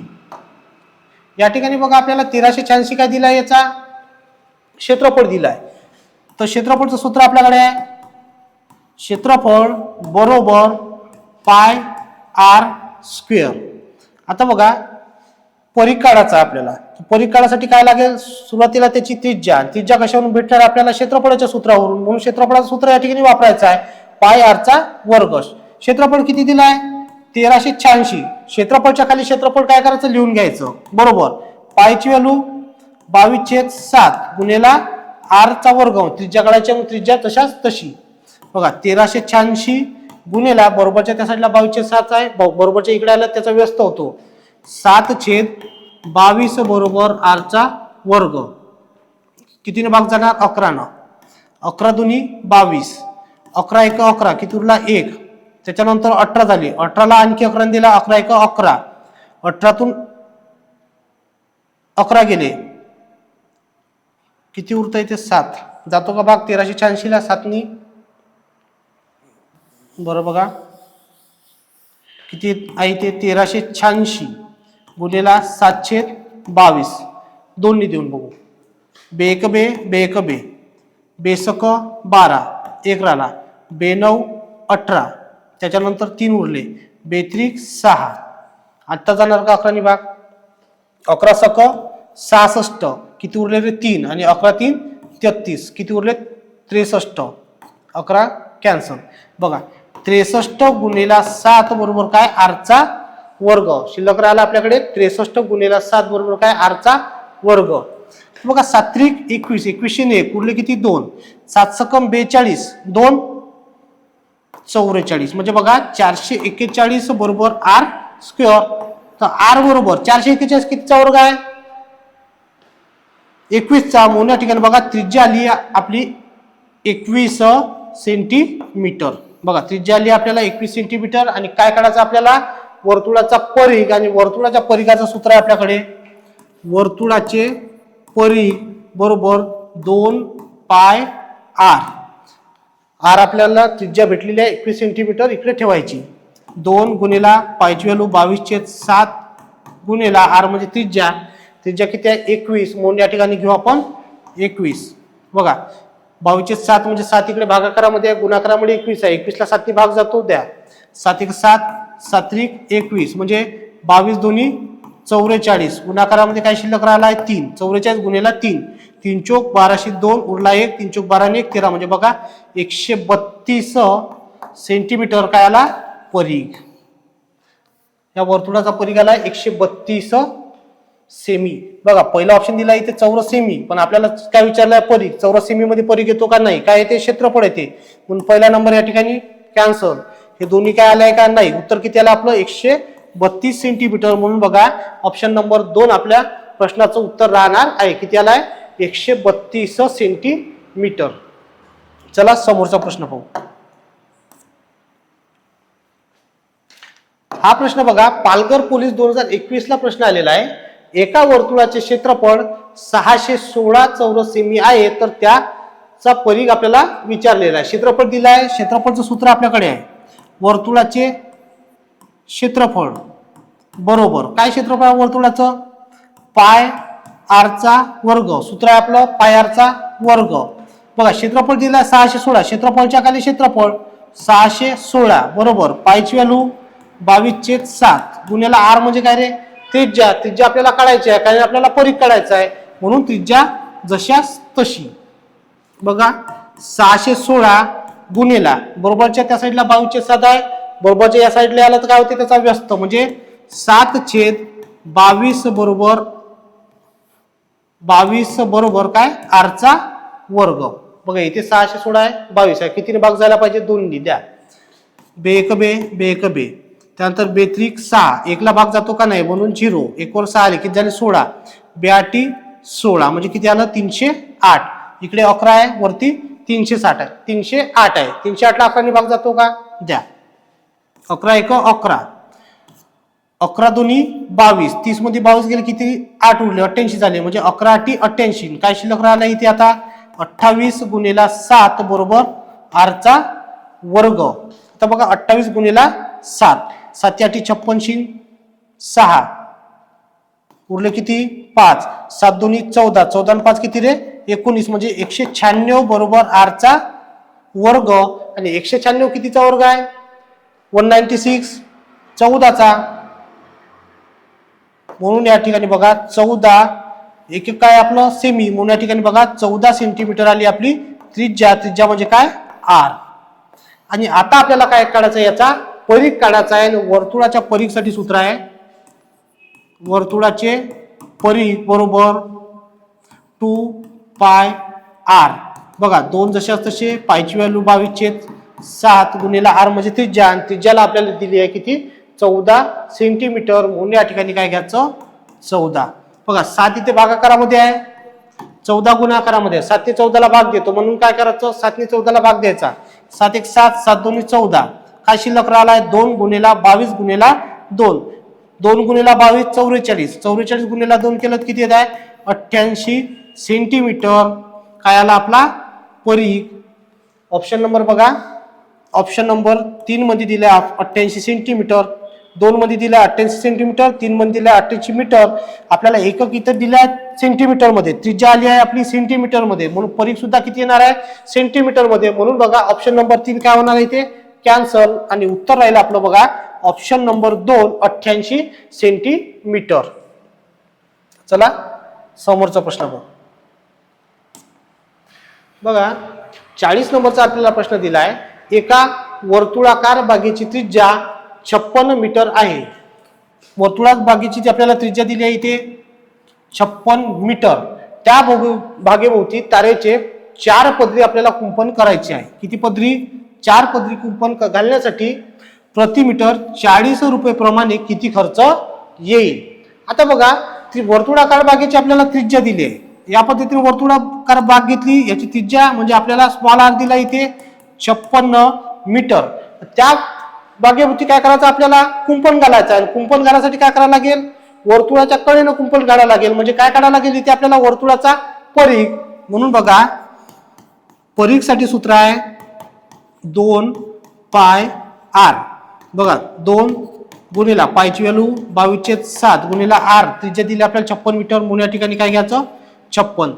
या ठिकाणी बघा आपल्याला 1386 काय दिलाय याचा क्षेत्रफळ दिलाय, तर क्षेत्रफळचं सूत्र आपल्याकडे आहे क्षेत्रफळ बरोबर पाय r स्क्वेअर. आता बघा परिघ काढायचा आपल्याला, परिघ काढायसाठी काय लागेल सुरुवातीला त्याची त्रिज्या. त्रिज्या कशावरून भेटणार आपल्याला क्षेत्रफळाच्या सूत्रावरून, म्हणून क्षेत्रफळाचं सूत्र या ठिकाणी वापरायचं आहे पाय r चा वर्ग. क्षेत्रफळ किती दिलाय 1386, क्षेत्रफळच्या खाली क्षेत्रफळ काय करायचं लिहून घ्यायचं बरोबर. पायची व्हॅल्यू 22/7 गुणिला आर चा वर्ग त्रिज्या काढायची मग त्रिज्या तशाच तशी बघा 1386 गुणिला बरोबरच्या त्या साईडला 22/7 आहे बरोबरच्या इकडे आला त्याचा व्यस्त होतो 7/22 बरोबर आर चा वर्ग कितीने भाग जाणार 11 न 11 दुनी 22 11 एक 11 किती उरला 1 त्याच्यानंतर 18 झाली 18ला आणखी 11 दिला 11 एक 11 18तून 11 गेले किती उरता इथे 7 जातो का भाग 1386 ला 7 नी बरं बघा किती आहे ते 1386 गुणिला 7/22 दोन्ही देऊन बघू बेक बे बेक बे बेसक 12 एक राहिला 9 18 त्याच्यानंतर 3 उरले 6 आता जाणार का 11 नी भाग 11 सक 66 किती उरले रे 3 आणि 11 3 33 किती उरले 63 11 कॅन्सल बघा 63 गुणिला 7 बरोबर काय आर चा वर्ग शिल्लक राहिला आपल्याकडे 63 गुणिला 7 बरोबर काय आर चा वर्ग बघा 7 21 21 उरले किती 2 7 सकम 42 2 44 म्हणजे बघा 441 बरोबर आर स्क्वेअर तर आर बरोबर 441 कितीचा वर्ग आहे 21 चा म्हणून या ठिकाणी बघा त्रिज्या आली आपली 21 सेंटीमीटर बघा त्रिज्या आली आपल्याला 21 सेंटीमीटर आणि काय काढायचं आपल्याला वर्तुळाचा परिघ आणि वर्तुळाच्या परिघाचं सूत्र आहे आपल्याकडे वर्तुळाचे परिघ बरोबर 2 पाय आर आर आपल्याला त्रिज्या भेटलेली आहे 21 सेंटीमीटर इकडे ठेवायची 2 गुणिला पायची व्हॅल्यू 22/7 गुणिला आर म्हणजे त्रिज्या त्रिज्या किती आहे 21 म्हणून या ठिकाणी घेऊ आपण 21 बघा 22/7 म्हणजे 7 इकडे भागाकारामध्ये गुणाकारामध्ये 21 आहे 21 ला 7 भाग जातो द्या 7 1 7 7 1 21 म्हणजे 22 दोन्ही 44 गुणाकारामध्ये काय शिल्लक राहिला आहे 3 44 गुणिला 3 3 चोक 1202 उरला 1 3 चोक 12 आणि 1 13 म्हणजे बघा 132 सेंटीमीटर काय आला परिघ या वर्तुळाचा परिघ आला 132 सेमी बघा पहिला ऑप्शन दिला इथे चौरस सेमी पण आपल्याला काय विचारलंय परिघ चौरस सेमी मध्ये परिघ येतो का नाही काय येते क्षेत्रफळ येते म्हणून पहिला नंबर या ठिकाणी कॅन्सल हे दोन्ही काय आलंय का नाही उत्तर किती आलं आपलं 132 सेंटीमीटर म्हणून बघा ऑप्शन नंबर 2 आपल्या प्रश्नाचं उत्तर राहणार आहे किती आलाय 132 सेंटीमीटर चला समोरचा प्रश्न पाहू हा प्रश्न बघा पालघर पोलीस 2021 ला प्रश्न आलेला आहे एका वर्तुळाचे क्षेत्रफळ 616 चौरस सेमी आहे तर त्याचा परिघ आपल्याला विचारलेला आहे क्षेत्रफळ दिला आहे क्षेत्रफळचं सूत्र आपल्याकडे आहे वर्तुळाचे क्षेत्रफळ बरोबर काय क्षेत्रफळ वर्तुळाचं पाय आर चा वर्ग सूत्र आहे आपलं पाय आर चा वर्ग बघा क्षेत्रफळ दिला 616 क्षेत्रफळच्या खाली क्षेत्रफळ 616 बरोबर पायची व्हॅल्यू 22/7 गुणिला आर म्हणजे काय रे त्रिज्या त्रिज्या आपल्याला काढायची आहे कारण आपल्याला परिघ काढायचा आहे म्हणून त्रिज्या जशाच तशी बघा 616 गुणिला बरोबरच्या त्या साईडला 22/7 आहे बरोबरच्या या साईडला आला तर काय होते त्याचा व्यस्त म्हणजे 7/22 बरोबर 22 बरोबर काय आर चा वर्ग बघा इथे 616 आहे 22 आहे कितीने भाग झाला पाहिजे 2 द्या बेक बे बेक बे त्यानंतर 6 एकला भाग जातो का नाही म्हणून 0 1 वर 6 आले किती झाले 16 82 16 म्हणजे किती आलं 308 इकडे 11 आहे वरती 360 आहे 308 आहे 308 ला 11 ने भाग जातो का द्या 11 1 11 11 दोन्ही 22 30 मध्ये 22 गेले किती 8 उरले 88 झाले म्हणजे 11 8 88 काय शिल्लक राहिला इथे आता 28 गुणिला 7 बरोबर आर चा वर्ग आता बघा 28 गुणिला 7 7 8 56 6 उरले किती 5 7 दोन्ही 14 14 आणि 5 किती रे 19 म्हणजे 196 बरोबर आर चा वर्ग आणि 196 कितीचा वर्ग आहे 196 14 चा म्हणून या ठिकाणी बघा 14 एक काय आपलं सेमी म्हणून या ठिकाणी बघा 14 सेंटीमीटर आली आपली त्रिज्या त्रिज्या म्हणजे काय आर आणि आता आपल्याला काय काढायचं याचा परिघ काढायचा आहे वर्तुळाच्या परिघसाठी सूत्र आहे वर्तुळाचे परिघ बरोबर 2 पाय आर. बघा 2 जशाच तसे पायची व्हॅल्यू 22/7 गुणिले आर म्हणजे त्रिज्या, आणि त्रिज्याला आपल्याला दिली आहे किती 14 सेंटीमीटर, म्हणून या ठिकाणी काय घ्यायचं 14. बघा 7 इथे भागाकारामध्ये आहे, 14 गुणाकारामध्ये, 7 ने 14 ला भाग देतो म्हणून काय करायचं 7 ने 14 ला भाग द्यायचा. 7 1 7, 7 2 14. काय शिल्लक राहिलाय 2 गुणिले 22 गुणिले 2. 2 गुणिले 22 44. 44 गुणिले 2 केलं किती येत आहे 88 सेंटीमीटर. काय आला आपला परीघ. ऑप्शन नंबर बघा, ऑप्शन नंबर 3 मध्ये दिले 88 सेंटीमीटर, 2 मध्ये दिले 88 सेंटीमीटर, 3 मध्ये दिले 88 मीटर. आपल्याला एकक इथं दिले सेंटीमीटर मध्ये, त्रिज्या आली आहे आपली सेंटीमीटर मध्ये, म्हणून परीघ सुद्धा किती येणार आहे सेंटीमीटर मध्ये. म्हणून बघा ऑप्शन नंबर 3 काय होणार आहे इथे कॅन्सल, आणि उत्तर राहिलं आपलं बघा ऑप्शन नंबर 2 88 सेंटीमीटर. चला समोरचा प्रश्न बघू. बघा 40 नंबरचा आपल्याला प्रश्न दिला आहे. एका वर्तुळाकार बागेची त्रिज्या 56 मीटर आहे. वर्तुळाकार बागेची जी आपल्याला त्रिज्या दिली आहे इथे 56 मीटर. त्या बागेभोवती तारेचे 4 पदरी आपल्याला कुंपण करायचे आहे. किती पदरी 4 पदरी कुंपण घालण्यासाठी प्रति मीटर 40 रुपये प्रमाणे किती खर्च येईल. आता बघा वर्तुळाकार बागेची आपल्याला त्रिज्या दिली आहे. या पद्धतीने वर्तुळाकार बाग घेतली, याची त्रिज्या म्हणजे आपल्याला स्मॉल आर दिला इथे 56 मीटर. त्या बागेभोवती काय करायचं आपल्याला कुंपण घालायचं आहे. कुंपण घालण्यासाठी काय करायला लागेल वर्तुळाच्या कडेनं कुंपण काढायला लागेल. म्हणजे काय काढायला लागेल इथे आपल्याला वर्तुळाचा परीघ. म्हणून बघा परीघ साठी सूत्र आहे 2 पाय आर. बघा 2 गुणिला पायची व्हॅल्यू 22/7 गुणिला आर, त्रिज्या दिली आपल्याला 56 मीटर, म्हणून या ठिकाणी काय घ्यायचं 56.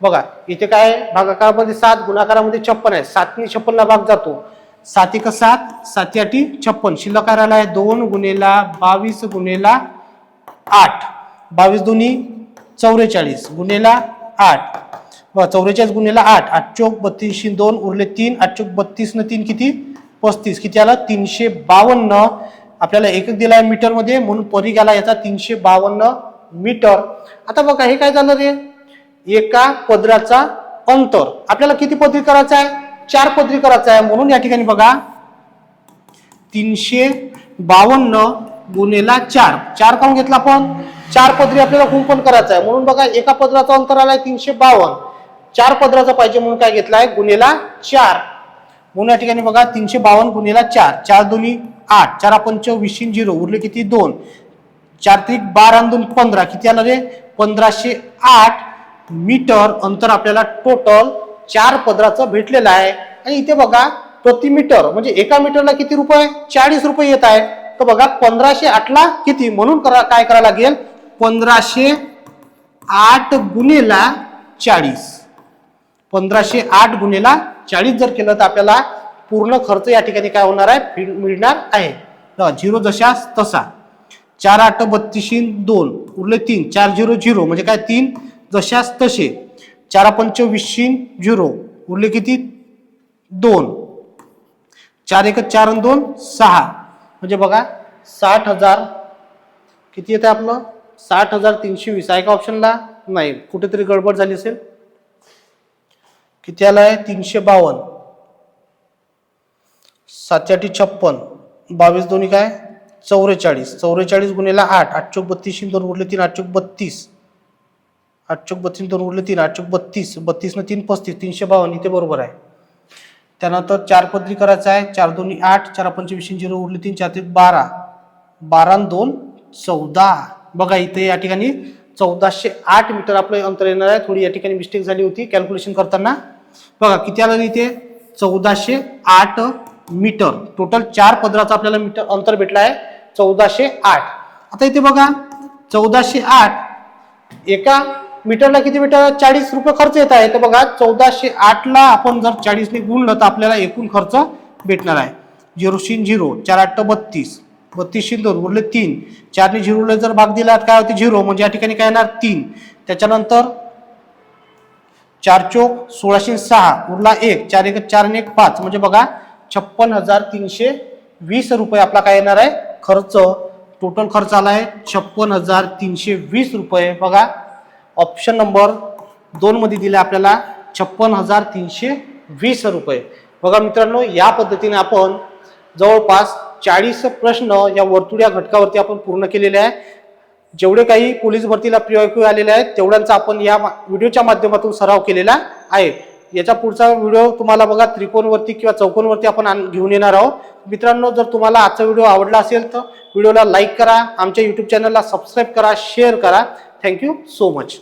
बघा इथे काय भागाकारामध्ये 7 गुणाकारामध्ये 56 आहे. 7 ने 56 ला भाग जातो. 7 1 7, 7 8 56. शिल्लक राहिला आहे 2 गुणिला 22 गुणिला 8, 22 2 44 गुणिला 8. बघा 44 गुणिला 8, 8 चौक 32 2 उरले 3, 8 चौक 32 न 3 किती 35. किती आला 352. आपल्याला एकक दिला आहे मीटर मध्ये, म्हणून परीघ आला याचा 352 मीटर. आता बघा हे काय झालं रे एका पदराचा अंतर आपल्याला किती पदरी करायचं आहे 4 पदरी करायचं आहे. म्हणून या ठिकाणी बघा 352 गुणिला 4, 4 काऊन घेतला आपण 4 पदरी आपल्याला कुंपण करायचं आहे. म्हणून बघा एका पदराचा अंतर आलाय 352, 4 पदराचा पाहिजे म्हणून काय घेतलाय गुणिला 4. म्हणून या ठिकाणी बघा 352 गुणिला 4, 4 2 8, 4 5 20 0 उरले किती 2, 4 3 12 2 15 किती आलं रे 1508 मीटर अंतर आपल्याला टोटल 4 पदराचं भेटलेलं आहे. आणि इथे बघा प्रति मीटर म्हणजे एका मीटरला किती रुपये 40 रुपये येत आहे. तर बघा 1508 ला किती, म्हणून काय करायला लागेल 1508 गुणिला 40, 1508 गुणिला 40 जर केलं तर आपल्याला पूर्ण खर्च या ठिकाणी काय होणार आहे मिळणार आहे. 0 जशा तसा, 4 8 32 2 उरले 3, 4 0 0 म्हणजे काय 3 जशाच तसे, 4 5 20 0 उरले किती 2, 4 1 4 2 6 म्हणजे बघा 60,000 किती येते आपलं 60,320 आहे का ऑप्शनला नाही, कुठेतरी गडबड झाली असेल. किती आलाय 352, 7 8 56, 22 दोन्ही काय 44, 44 गुणिला 8, 8 चौक 32 2 उरले 3, 8 चौक 32, 8 चौक 32 2 उरले 3, 8 चौक 32, 32 न 3 35, 352 इथे बरोबर आहे. त्यानंतर 4 पदरी करायचं आहे, 4 2 8, 4 5 20 0 उरले 3, 4 3 12, 12 2 14. बघा इथे या ठिकाणी 1408 मीटर आपलं अंतर येणार आहे. थोडी या ठिकाणी मिस्टेक झाली होती कॅल्क्युलेशन करताना. बघा किती आलं इथे 1408 मीटर. टोटल 4 पदराचा आपल्याला मीटर अंतर भेटला आहे 1408. आता इथे बघा 1408 एका मीटरला किती मीटर 40 रुपये खर्च येत आहे. तर बघा 1408 ला आपण जर 40 ने गुणलं तर आपल्याला एकूण खर्च भेटणार आहे 0 0, 4 8 32, 32 2 उरले 3, 4 ने 0 जर भाग दिला काय होते 0 म्हणजे या ठिकाणी काय येणार 3. त्याच्यानंतर 4 चौक 16 6 उरला 1, 4 1 4 1 5 म्हणजे बघा 56,320 रुपये आपला काय येणार आहे खर्च. टोटल खर्च आलाय 56,320 रुपये. बघा ऑप्शन नंबर 2 मध्ये दिले आपल्याला 56,320 रुपये. बघा मित्रांनो, या पद्धतीने आपण जवळपास 40 प्रश्न या वर्तुळ्या घटकावरती आपण पूर्ण केलेले आहे. जेवढे काही पोलीस भरतीला PYQ आलेले आहेत तेवढ्यांचा आपण या व्हिडिओच्या माध्यमातून सराव केलेला आहे. याचा पुढचा व्हिडिओ तुम्हाला बघा त्रिकोणवरती किंवा चौकोनवरती आपण घेऊन येणार आहोत. मित्रांनो, जर तुम्हाला आजचा व्हिडिओ आवडला असेल तर व्हिडिओला लाईक करा, आमच्या YouTube चॅनलला सबस्क्राईब करा, शेअर करा. Thank you so much.